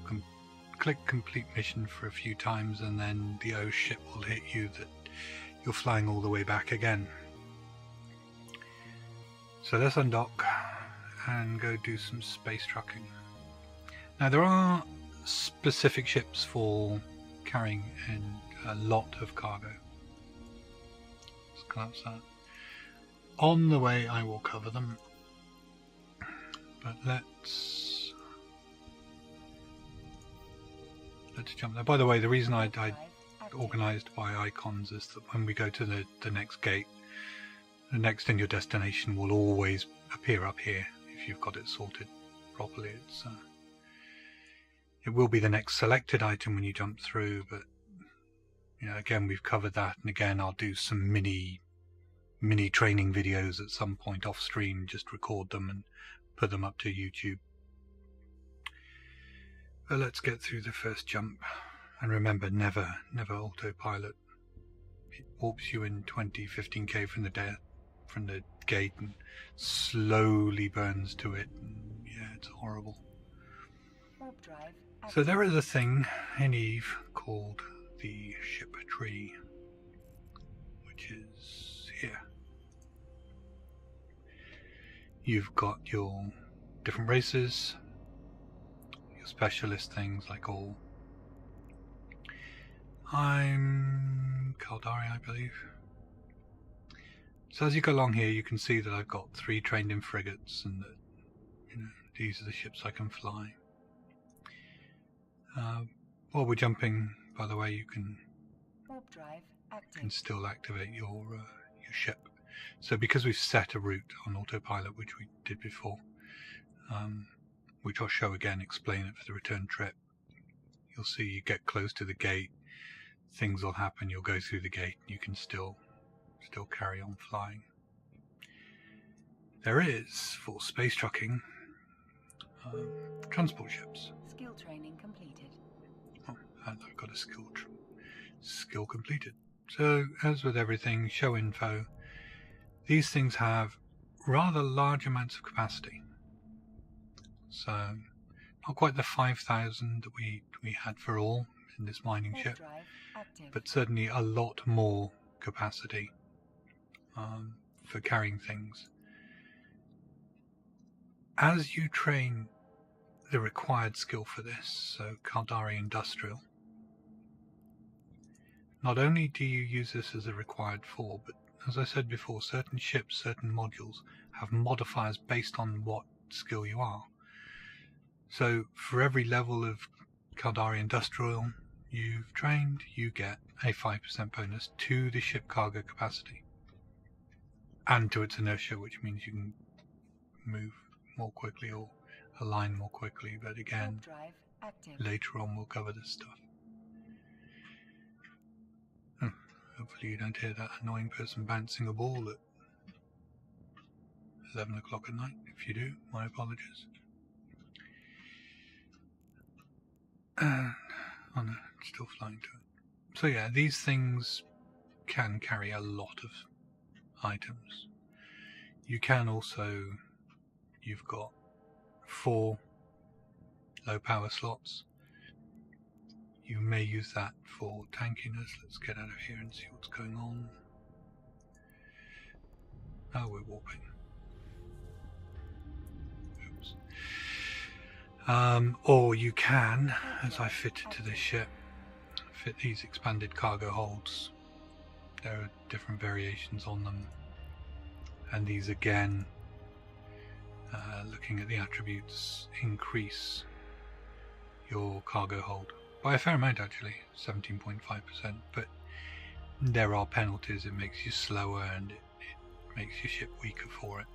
click complete mission for a few times, and then the O ship will hit you that you're flying all the way back again. So let's undock and go do some space trucking. Now there are specific ships for carrying in a lot of cargo. Let's collapse that. On the way I will cover them, but let's jump there. By the way, the reason I organised by icons is that when we go to the next gate, the next in your destination will always appear up here if you've got it sorted properly. It will be the next selected item when you jump through, but again, we've covered that, and again I'll do some mini training videos at some point off stream, just record them and put them up to YouTube. But let's get through the first jump, and remember, never autopilot. It warps you in 20-15k from the gate and slowly burns to it, and yeah, it's horrible. Warp drive. So there is a thing in EVE called the ship tree, which is here. You've got your different races, your specialist things like all. I'm Caldari, I believe. So as you go along here, you can see that I've got 3 trained in frigates, and that these are the ships I can fly. While we're jumping, by the way, you can still activate your ship. So because we've set a route on autopilot, which we did before, which I'll show again, explain it for the return trip, you'll see you get close to the gate, things will happen, you'll go through the gate, and you can still carry on flying. There is, for space trucking, transport ships. Skill training completed. Oh, and I've got a skill completed. So, as with everything, show info. These things have rather large amounts of capacity. So, not quite the 5,000 that we had for all in this mining ship, but certainly a lot more capacity for carrying things. As you train the required skill for this, so Caldari Industrial, not only do you use this as a required 4, but as I said before, certain ships, certain modules have modifiers based on what skill you are. So for every level of Caldari Industrial you've trained, you get a 5% bonus to the ship cargo capacity and to its inertia, which means you can move more quickly or align more quickly. But again, later on we'll cover this stuff. Hopefully you don't hear that annoying person bouncing a ball at 11 o'clock at night. If you do, my apologies. Oh no, still flying to it. So yeah, these things can carry a lot of items. You can also, you've got 4 low power slots. You may use that for tankiness. Let's get out of here and see what's going on. Oh, we're warping. Oops. Or you can, as I fitted to this ship, fit these expanded cargo holds. There are different variations on them, and these again, looking at the attributes, increase your cargo hold by a fair amount, actually, 17.5%, but there are penalties. It makes you slower and it makes your ship weaker for it.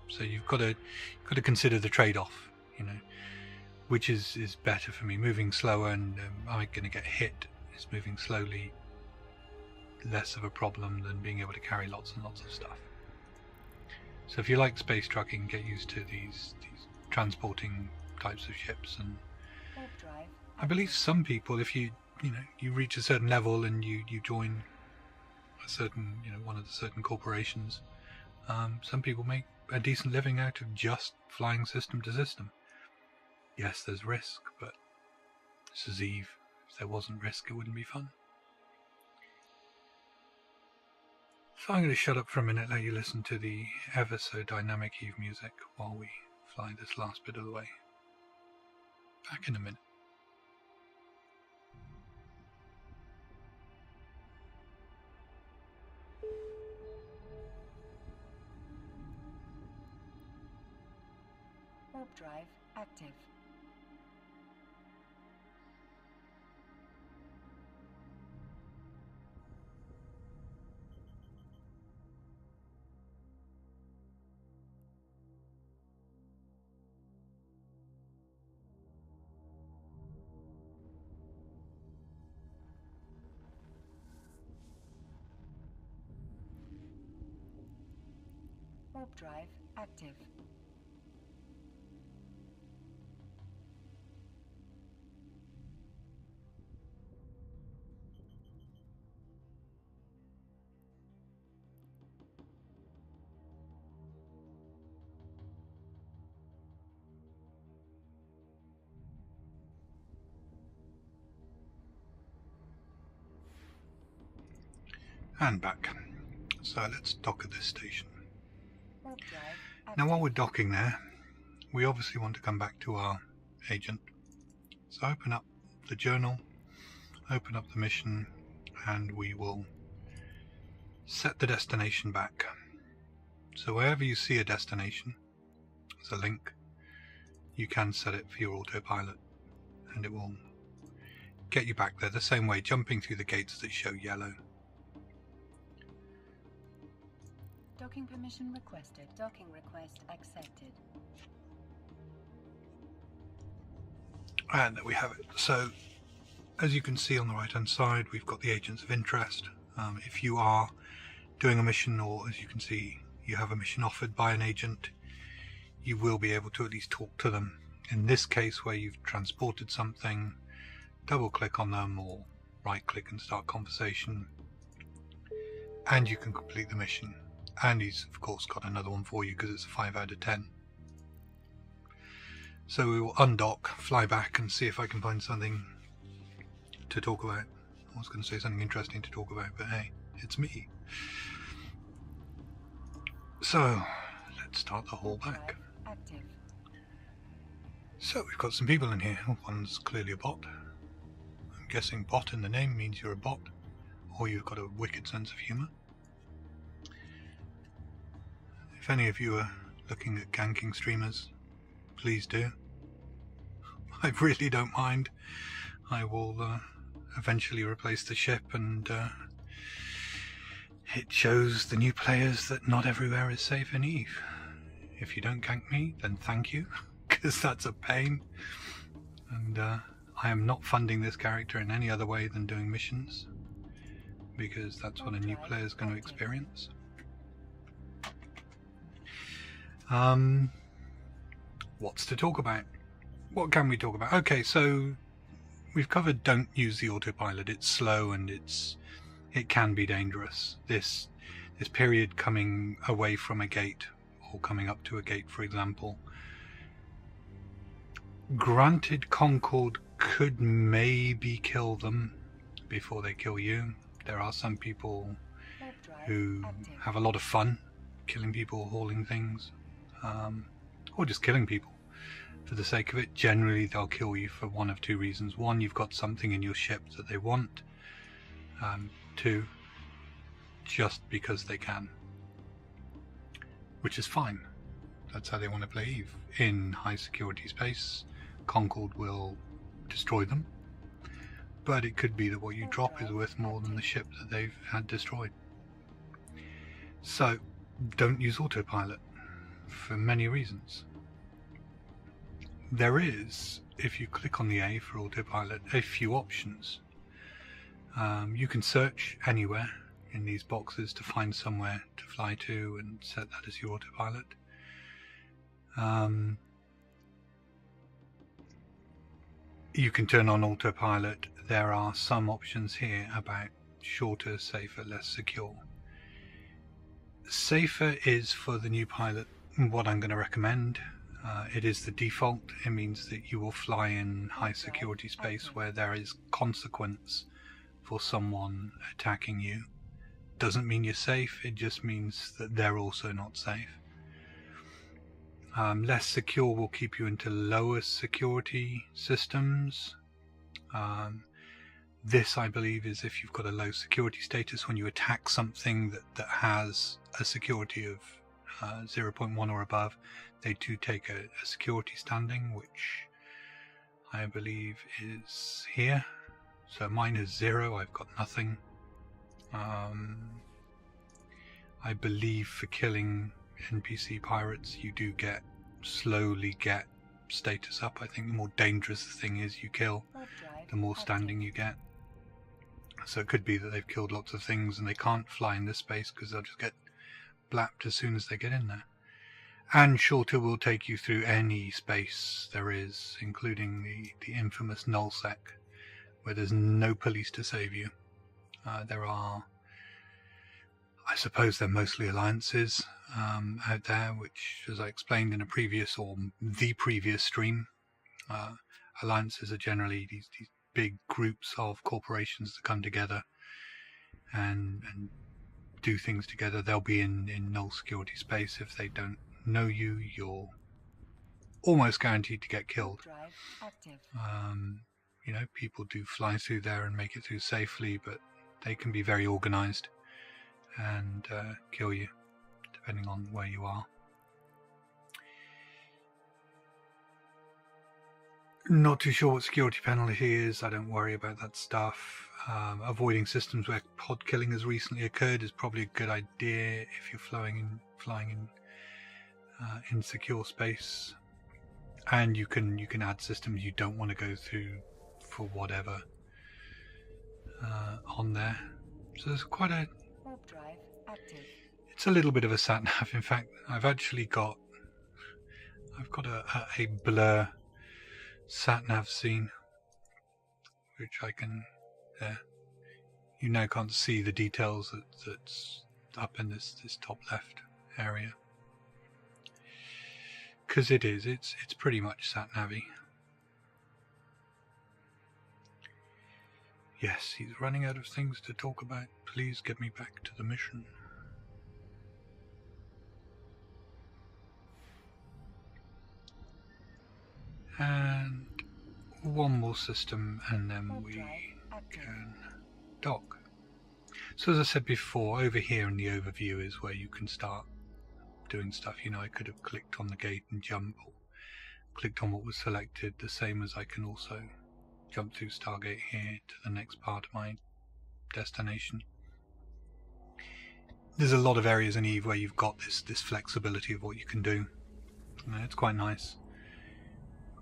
So you've got to consider the trade-off, which is better for me, moving slower and am I going to get hit? Is moving slowly less of a problem than being able to carry lots and lots of stuff? So if you like space trucking, get used to these transporting types of ships. And I believe some people, if you you reach a certain level and you join a certain, one of the certain corporations. Some people make a decent living out of just flying system to system. Yes, there's risk, but this is Eve. If there wasn't risk, it wouldn't be fun. So I'm going to shut up for a minute, let you listen to the ever so dynamic Eve music while we fly this last bit of the way. Back in a minute. Warp drive active. Warp drive active. And back. So let's dock at this station. Warp drive active. Now while we're docking there, we obviously want to come back to our agent. So open up the journal, open up the mission, and we will set the destination back. So wherever you see a destination, there's a link, you can set it for your autopilot and it will get you back there the same way, jumping through the gates that show yellow. Docking permission requested. Docking request accepted. And there we have it. So as you can see on the right hand side, we've got the agents of interest. If you are doing a mission, or as you can see you have a mission offered by an agent, you will be able to at least talk to them. In this case, where you've transported something, double click on them or right click and start conversation, and you can complete the mission. And he's of course got another one for you because it's a 5 out of 10. So we will undock, fly back and see if I can find something to talk about. I was going to say something interesting to talk about, but hey, it's me. So let's start the haul back. Active. So we've got some people in here. One's clearly a bot. I'm guessing bot in the name means you're a bot, or you've got a wicked sense of humour. If any of you are looking at ganking streamers, please do. I really don't mind. I will eventually replace the ship, and it shows the new players that not everywhere is safe in Eve. If you don't gank me, then thank you, because that's a pain. And I am not funding this character in any other way than doing missions, because that's what a new player is going to experience. What's to talk about? What can we talk about? Okay, so we've covered don't use the autopilot. It's slow and it can be dangerous. This period coming away from a gate or coming up to a gate, for example. Granted, Concord could maybe kill them before they kill you. There are some people who have a lot of fun killing people, hauling things, or just killing people for the sake of it. Generally they'll kill you for one of two reasons. One, you've got something in your ship that they want. Two, just because they can, which is fine. That's how they want to play Eve. In high security space, Concord will destroy them, but it could be that what you drop is worth more than the ship that they've had destroyed. So don't use autopilot for many reasons. There is, if you click on the A for autopilot, a few options. You can search anywhere in these boxes to find somewhere to fly to and set that as your autopilot. You can turn on autopilot. There are some options here about shorter, safer, less secure. Safer is for the new pilot what I'm going to recommend. It is the default. It means that you will fly in high security space where there is consequence for someone attacking you. Doesn't mean you're safe, it just means that they're also not safe. Less secure will keep you into lower security systems. This, I believe, is if you've got a low security status, when you attack something that has a security of 0.1 or above, they do take a security standing, which I believe is here. So mine is 0, I've got nothing. I believe for killing NPC pirates you do slowly get status up. I think the more dangerous the thing is you kill, the more standing you get. So it could be that they've killed lots of things and they can't fly in this space because they'll just get blapped as soon as they get in there. And shorter will take you through any space there is, including the infamous nullsec, where there's no police to save you. There are, I suppose they're mostly alliances out there, which, as I explained in a previous or the previous stream, alliances are generally these big groups of corporations that come together and do things together. They'll be in null security space. If they don't know you, you're almost guaranteed to get killed. You know, people do fly through there and make it through safely, but they can be very organized and kill you depending on where you are. Not too sure what security penalty is. I don't worry about that stuff. Avoiding systems where pod killing has recently occurred is probably a good idea if you're flying in insecure space. And you can add systems you don't want to go through for whatever on there. So there's quite a. Warp drive active. It's a little bit of a sat nav. In fact, I've got a blur sat nav scene, which I can. You now can't see the details that's up in this top left area, because it's pretty much sat navy. Yes, he's running out of things to talk about. Please get me back to the mission. And one more system, and then we can dock. So as I said before, over here in the overview is where you can start doing stuff. You know, I could have clicked on the gate and jump, or clicked on what was selected, the same as I can also jump through Stargate here to the next part of my destination. There's a lot of areas in EVE where you've got this flexibility of what you can do. And it's quite nice.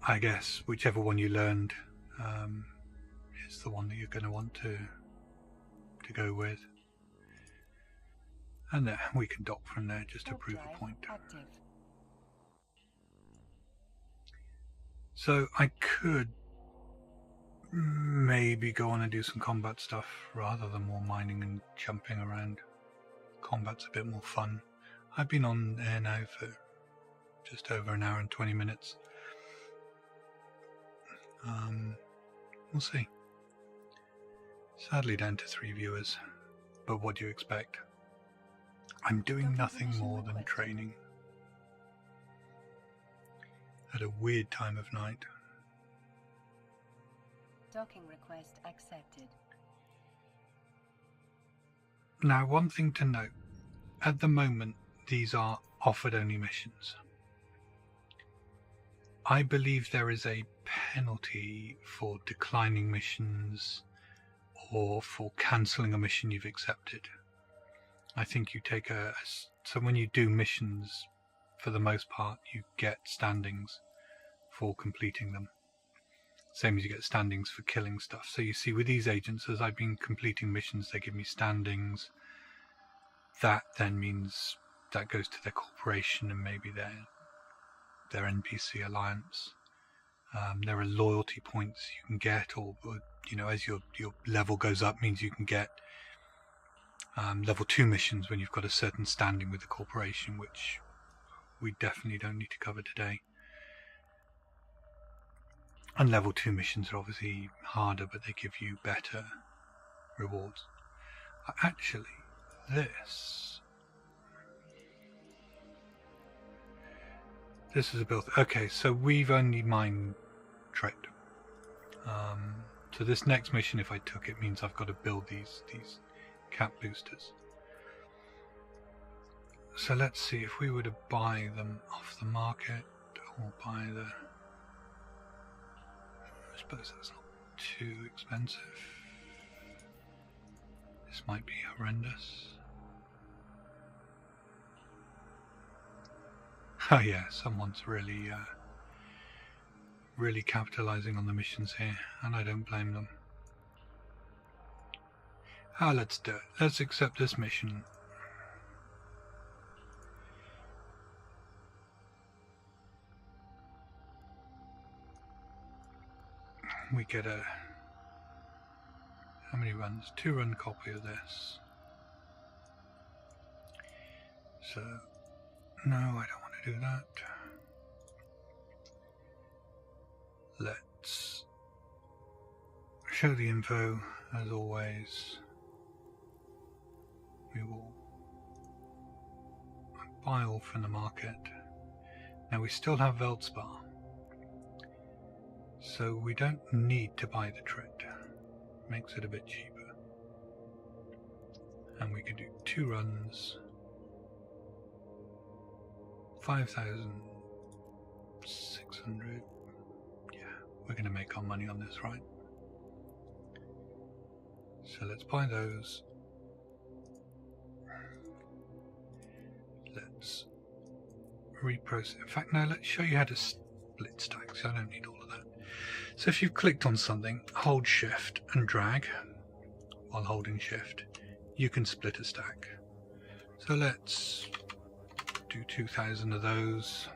I guess whichever one you learned is the one that you're going to want to go with. And there, we can dock from there just to prove a point. Active. So I could maybe go on and do some combat stuff rather than more mining and jumping around. Combat's a bit more fun. I've been on air now for just over an hour and 20 minutes. We'll see. Sadly down to 3 viewers, but what do you expect? I'm doing nothing more than training at a weird time of night. Docking request accepted. Now, one thing to note, at the moment these are offered only missions. I believe there is a penalty for declining missions or for cancelling a mission you've accepted. I think you take so when you do missions, for the most part, you get standings for completing them. Same as you get standings for killing stuff. So you see with these agents, as I've been completing missions, they give me standings. That then means that goes to their corporation and maybe their NPC alliance. There are loyalty points you can get, or you know, as your level goes up, means you can get level 2 missions when you've got a certain standing with the corporation, which we definitely don't need to cover today. And level 2 missions are obviously harder, but they give you better rewards. Actually, this is a build. Okay, so we've only mined trade. So this next mission, if I took it, means I've got to build these cap boosters. So let's see if we were to buy them off the market, or buy the. I suppose that's not too expensive. This might be horrendous. Oh yeah, someone's really capitalizing on the missions here, and I don't blame them. Let's do it. Let's accept this mission. We get a... how many runs? 2 run copy of this. So, no, I don't want to do that. Let's show the info, as always. We will buy all from the market. Now we still have Veldspar, so we don't need to buy the trit. Makes it a bit cheaper. And we can do 2 runs. 5,600. Yeah, we're going to make our money on this, right? So let's buy those. Let's reprocess. In fact, no, let's show you how to split stacks. I don't need all of that. So if you've clicked on something, hold shift and drag while holding shift, you can split a stack. So let's do 2,000 of those.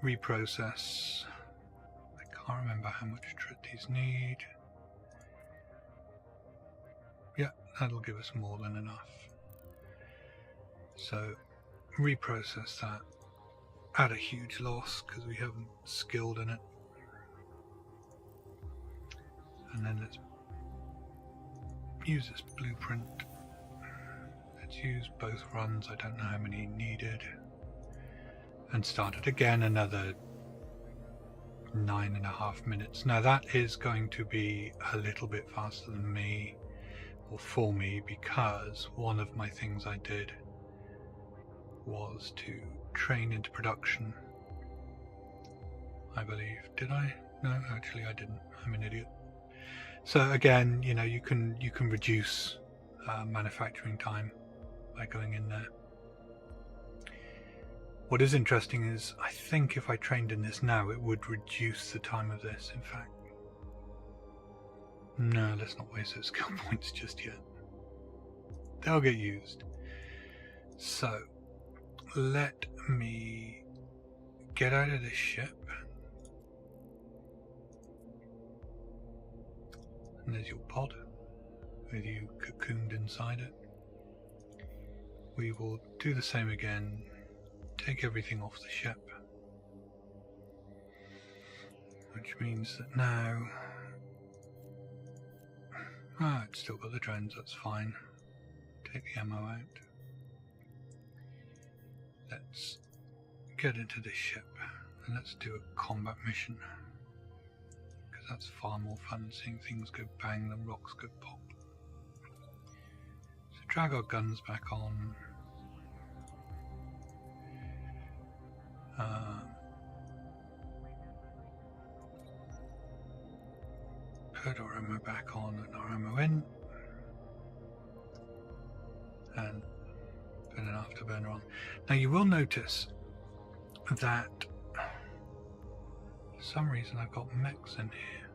Reprocess. I can't remember how much trit these need. Yeah, that'll give us more than enough. So reprocess that at a huge loss because we haven't skilled in it. And then let's use this blueprint. Let's use both runs. I don't know how many needed. And start it again, another 9.5 minutes. Now that is going to be a little bit faster than me, or for me, because one of my things I did was to train into production, I believe. Did I? No, actually I didn't. I'm an idiot. So again, you know, you can reduce manufacturing time by going in there. What is interesting is, I think if I trained in this now, it would reduce the time of this, in fact. No, let's not waste those skill points just yet. They'll get used. So, let me get out of this ship. And there's your pod, with you cocooned inside it. We will do the same again. Take everything off the ship, which means that now it's still got the drones, that's fine. Take the ammo out. Let's get into this ship and let's do a combat mission, because that's far more fun, seeing things go bang than rocks go pop. So drag our guns back on. Put our ammo back on and our ammo in, and put an afterburner on. Now you will notice that for some reason I've got mechs in here.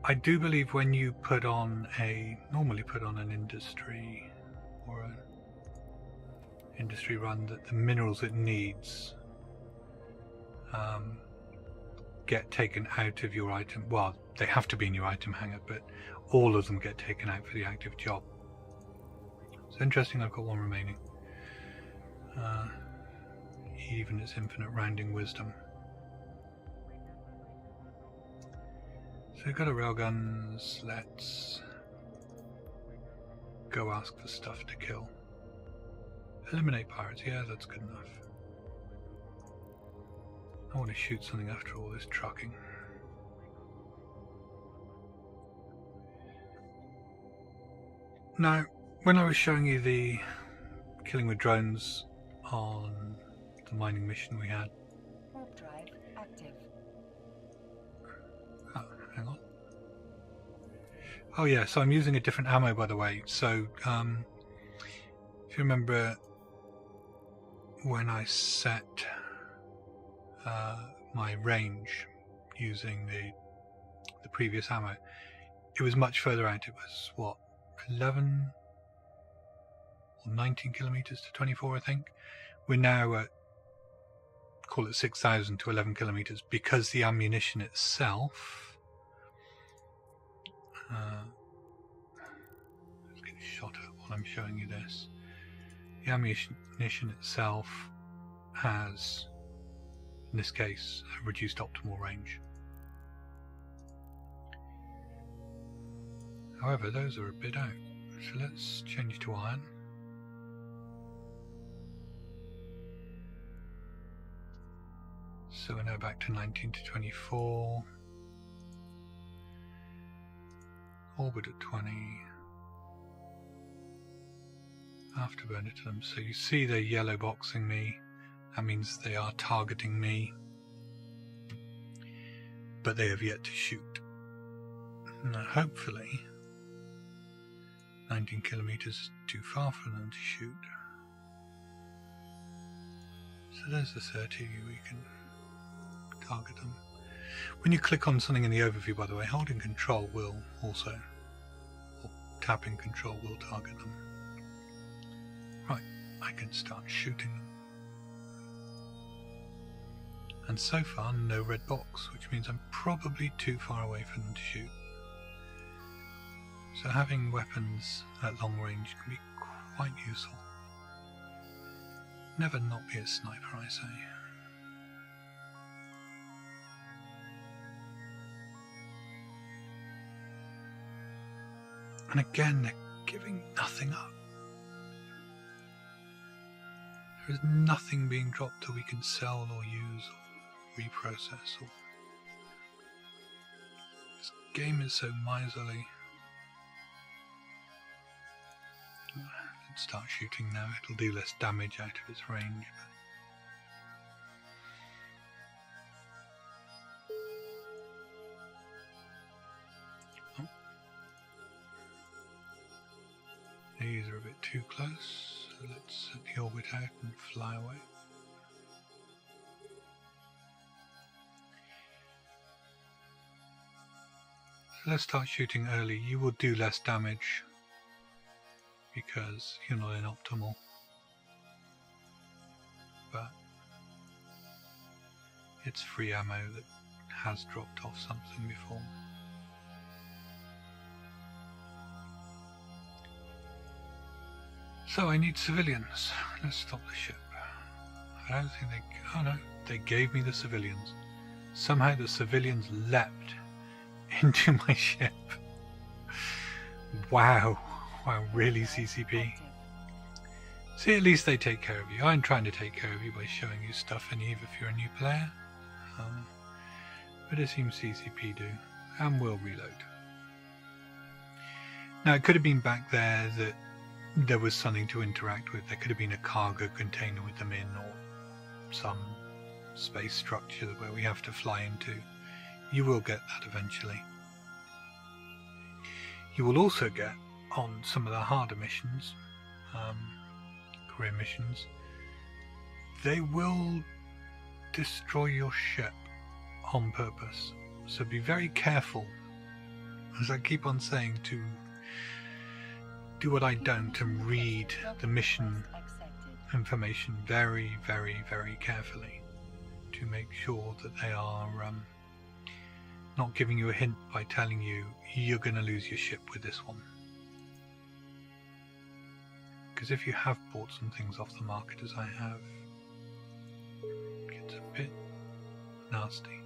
I do believe when you normally put on an industry or an industry run that the minerals it needs get taken out of your item. Well, they have to be in your item hangar, but all of them get taken out for the active job. It's interesting. I've got one remaining. Even its infinite rounding wisdom. So we've got our railguns. Let's go ask for stuff to kill. Eliminate pirates. Yeah, that's good enough. I want to shoot something after all this trucking. Now, when I was showing you the killing with drones on the mining mission we had. Warp drive active. Oh, hang on. Oh yeah, so I'm using a different ammo, by the way. So, if you remember when I set my range using the previous ammo, it was much further out. It was what, 11 or 19 kilometers to 24, I think. We're now at, call it 6,000 to 11 kilometers, because the ammunition itself let's get a shot at while I'm showing you this. The ammunition itself has, in this case, a reduced optimal range. However, those are a bit out. So let's change to iron. So we're now back to 19 to 24. Orbit at 20. Afterburner to them. So you see they're yellow boxing me. That means they are targeting me. But they have yet to shoot. Now hopefully 19 kilometers is too far for them to shoot. So there's the 30, we can target them. When you click on something in the overview, by the way, holding control will also, or tapping control will target them. Right, I can start shooting them. And so far, no red box, which means I'm probably too far away for them to shoot. So having weapons at long range can be quite useful. Never not be a sniper, I say. And again, they're giving nothing up. There is nothing being dropped that we can sell or use or reprocess. This game is so miserly. Let's start shooting now. It'll do less damage out of its range. Oh. These are a bit too close, so let's set the orbit out and fly away. So let's start shooting early. You will do less damage because you're not in optimal, but it's free ammo that has dropped off something before. So I need civilians. Let's stop the ship. I don't think they... oh no, they gave me the civilians. Somehow the civilians leapt into my ship. Wow. Wow, really, CCP? See, at least they take care of you. I'm trying to take care of you by showing you stuff in EVE if you're a new player. But it seems CCP do, and will reload. Now, it could have been back there that there was something to interact with. There could have been a cargo container with them in, or some space structure where we have to fly into. You will get that eventually. You will also get, on some of the harder missions, career missions, they will destroy your ship on purpose. So be very careful, as I keep on saying, to do what I don't and read the mission information very, very, very carefully to make sure that they are not giving you a hint by telling you you're going to lose your ship with this one. Because if you have bought some things off the market, as I have, it gets a bit nasty.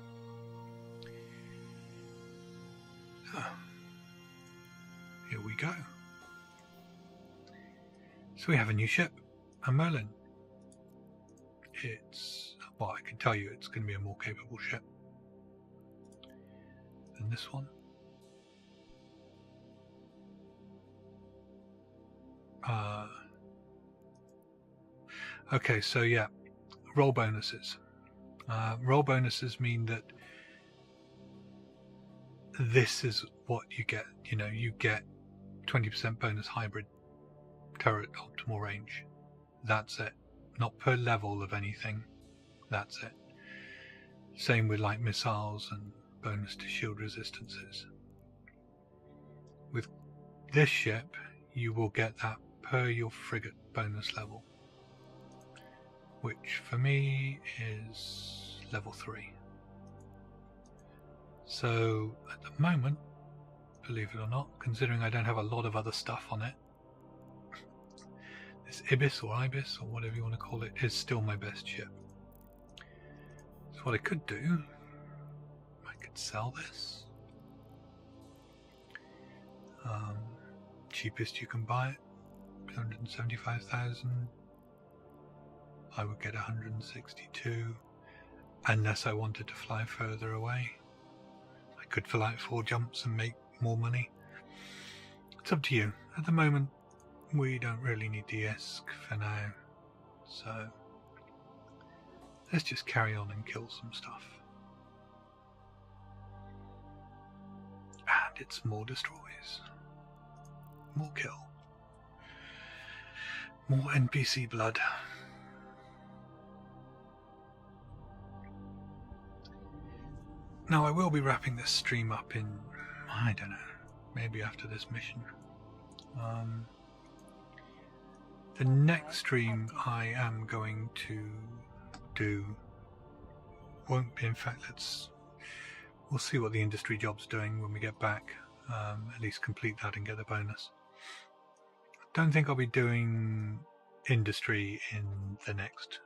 Here we go. So we have a new ship, a Merlin. Well, I can tell you it's going to be a more capable ship than this one. Okay, so yeah, roll bonuses. Roll bonuses mean that this is what you get. You know, you get 20% bonus hybrid turret optimal range. That's it. Not per level of anything. That's it. Same with like missiles and bonus to shield resistances. With this ship, you will get that per your frigate bonus level, which for me is level 3. So at the moment, believe it or not, considering I don't have a lot of other stuff on it, this Ibis or Ibis or whatever you want to call it is still my best ship. So what I could do, I could sell this. Cheapest you can buy it, 175,000. I would get 162, unless I wanted to fly further away. I could fly out 4 jumps and make more money. It's up to you. At the moment, we don't really need the ISK for now, so let's just carry on and kill some stuff. And it's more destroys, more kill, more NPC blood. Now I will be wrapping this stream up in, I don't know, maybe after this mission. The next stream I am going to do won't be, in fact, we'll see what the industry job's doing when we get back. At least complete that and get the bonus. Don't think I'll be doing industry in the next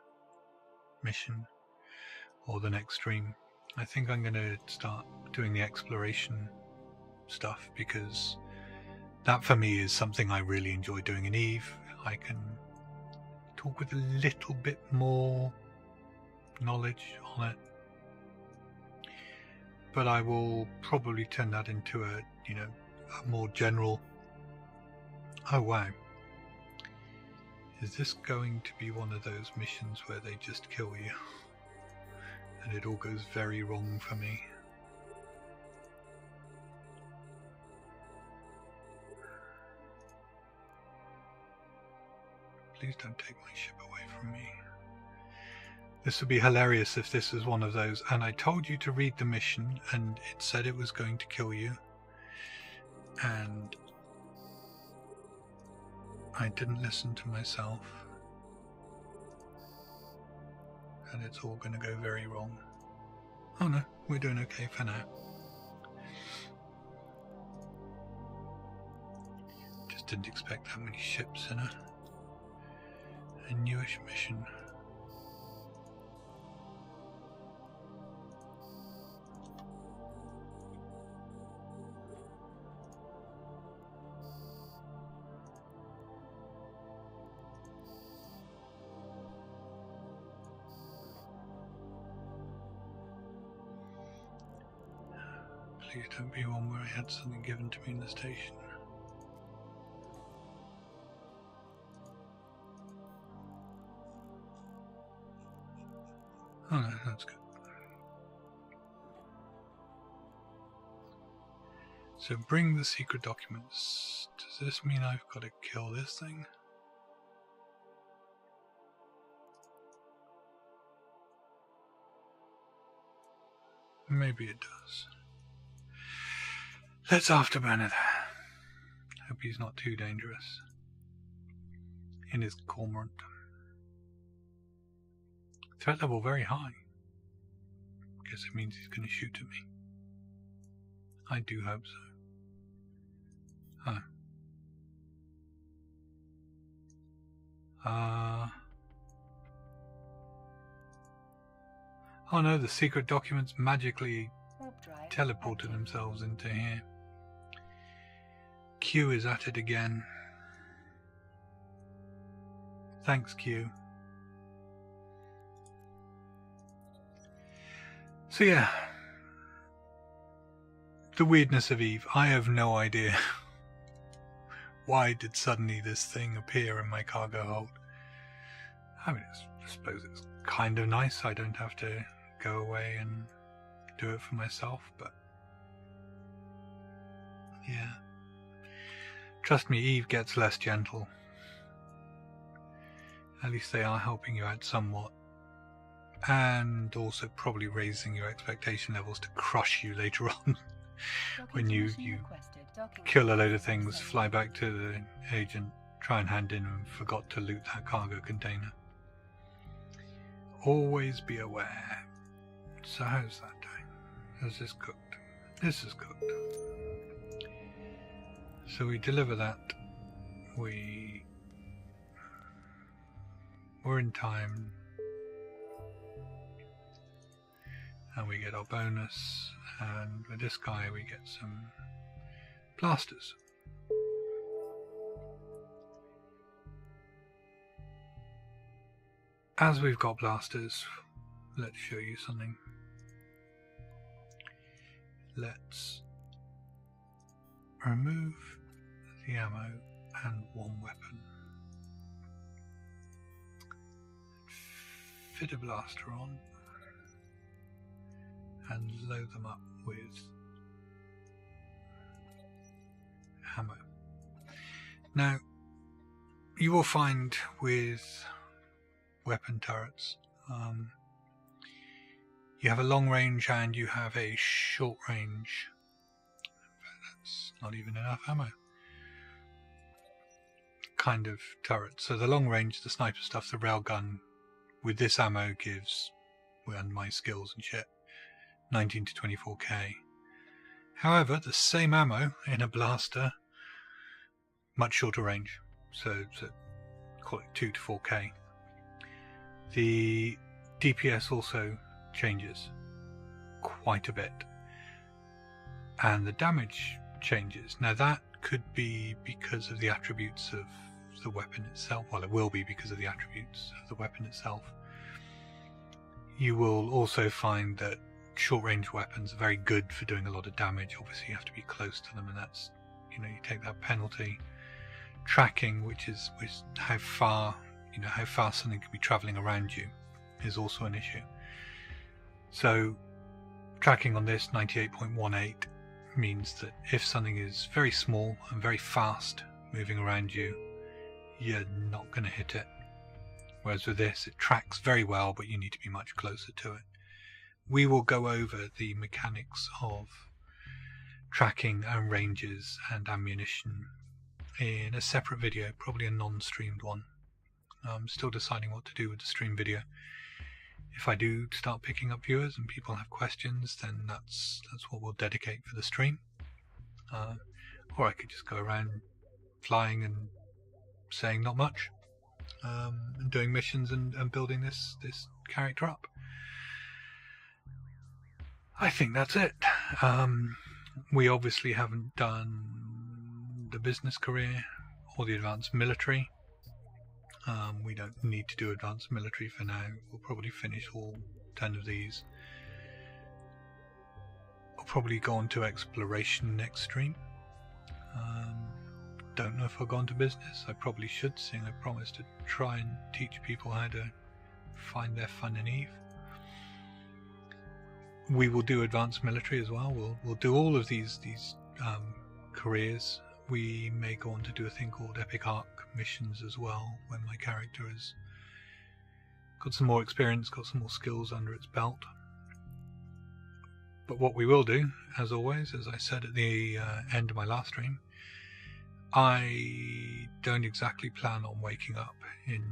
mission or the next stream. I think I'm going to start doing the exploration stuff, because that for me is something I really enjoy doing in EVE. I can talk with a little bit more knowledge on it, but I will probably turn that into a more general. Oh wow, is this going to be one of those missions where they just kill you and it all goes very wrong for me? Please don't take my ship away from me. This would be hilarious if this was one of those, and I told you to read the mission and it said it was going to kill you, and I didn't listen to myself, and it's all going to go very wrong. Oh no, we're doing okay for now. Just didn't expect that many ships in a newish mission. Please don't be one where I had something given to me in the station. Oh no, that's good. So bring the secret documents. Does this mean I've got to kill this thing? Maybe it does. Let's afterburner that. Hope he's not too dangerous in his cormorant. Threat level very high. Guess it means he's going to shoot at me. I do hope so. Oh no, the secret documents magically teleported themselves into here. Q is at it again. Thanks, Q. So yeah, the weirdness of Eve. I have no idea. Why did suddenly this thing appear in my cargo hold? I mean, I suppose it's kind of nice. I don't have to go away and do it for myself, but yeah. Trust me, Eve gets less gentle. At least they are helping you out somewhat. And also probably raising your expectation levels to crush you later on. When you kill a load of things, fly back to the agent, try and hand in and forgot to loot that cargo container. Always be aware. So how's that doing? Is this cooked? This is cooked. So we deliver that. We're in time. And we get our bonus, and with this guy we get some blasters. As we've got blasters, let's show you something. Let's remove the ammo and one weapon. Fit a blaster on and load them up with ammo. Now, you will find with weapon turrets, you have a long range and you have a short range. That's not even enough ammo. Kind of turret. So the long range, the sniper stuff, the railgun, with this ammo gives, and my skills and shit, 19 to 24k. However, the same ammo in a blaster, much shorter range, so call it 2 to 4k. The DPS also changes quite a bit, and the damage changes. Now that could be because of the attributes of the weapon itself. Well, it will be because of the attributes of the weapon itself. You will also find that short-range weapons are very good for doing a lot of damage. Obviously you have to be close to them, and that's, you take that penalty. Tracking, which is how far something could be traveling around you, is also an issue. So tracking on this 98.18 means that if something is very small and very fast moving around you, you're not going to hit it. Whereas with this, it tracks very well, but you need to be much closer to it. We will go over the mechanics of tracking and ranges and ammunition in a separate video, probably a non-streamed one. I'm still deciding what to do with the stream video. If I do start picking up viewers and people have questions, then that's what we'll dedicate for the stream. Or I could just go around flying and saying not much, and doing missions and building this character up. I think that's it. We obviously haven't done the business career or the advanced military. We don't need to do advanced military for now. We'll probably finish all 10 of these. I'll probably go on to exploration next stream. Don't know if I'll go on to business. I probably should, seeing I promised to try and teach people how to find their fun in Eve. We will do advanced military as well. We'll do all of these careers. We may go on to do a thing called Epic Arc missions as well, when my character has got some more experience, got some more skills under its belt. But what we will do, as always, as I said at the end of my last stream, I don't exactly plan on waking up in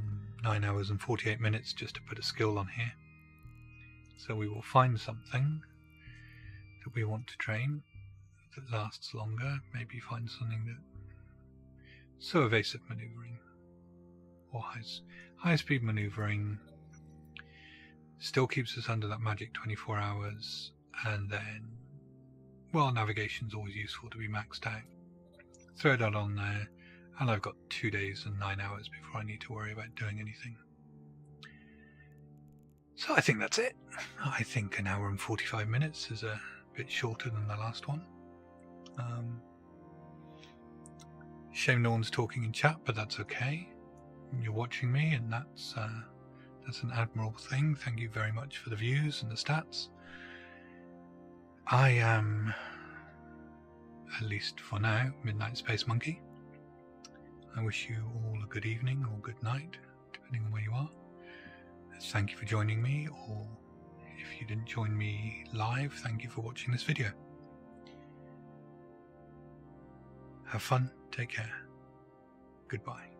9 hours and 48 minutes just to put a skill on here. So we will find something that we want to train that lasts longer. Maybe find something that... So evasive maneuvering or high speed maneuvering still keeps us under that magic 24 hours, and then, well, navigation's always useful to be maxed out. Throw that on there, and I've got 2 days and 9 hours before I need to worry about doing anything. So I think that's it. I think 1 hour and 45 minutes is a bit shorter than the last one. Shame no one's talking in chat, but that's okay. You're watching me, and that's an admirable thing. Thank you very much for the views and the stats. I am, at least for now, Midnight Space Monkey. I wish you all a good evening or good night, depending on where you are. Thank you for joining me, or if you didn't join me live, thank you for watching this video. Have fun, take care, goodbye.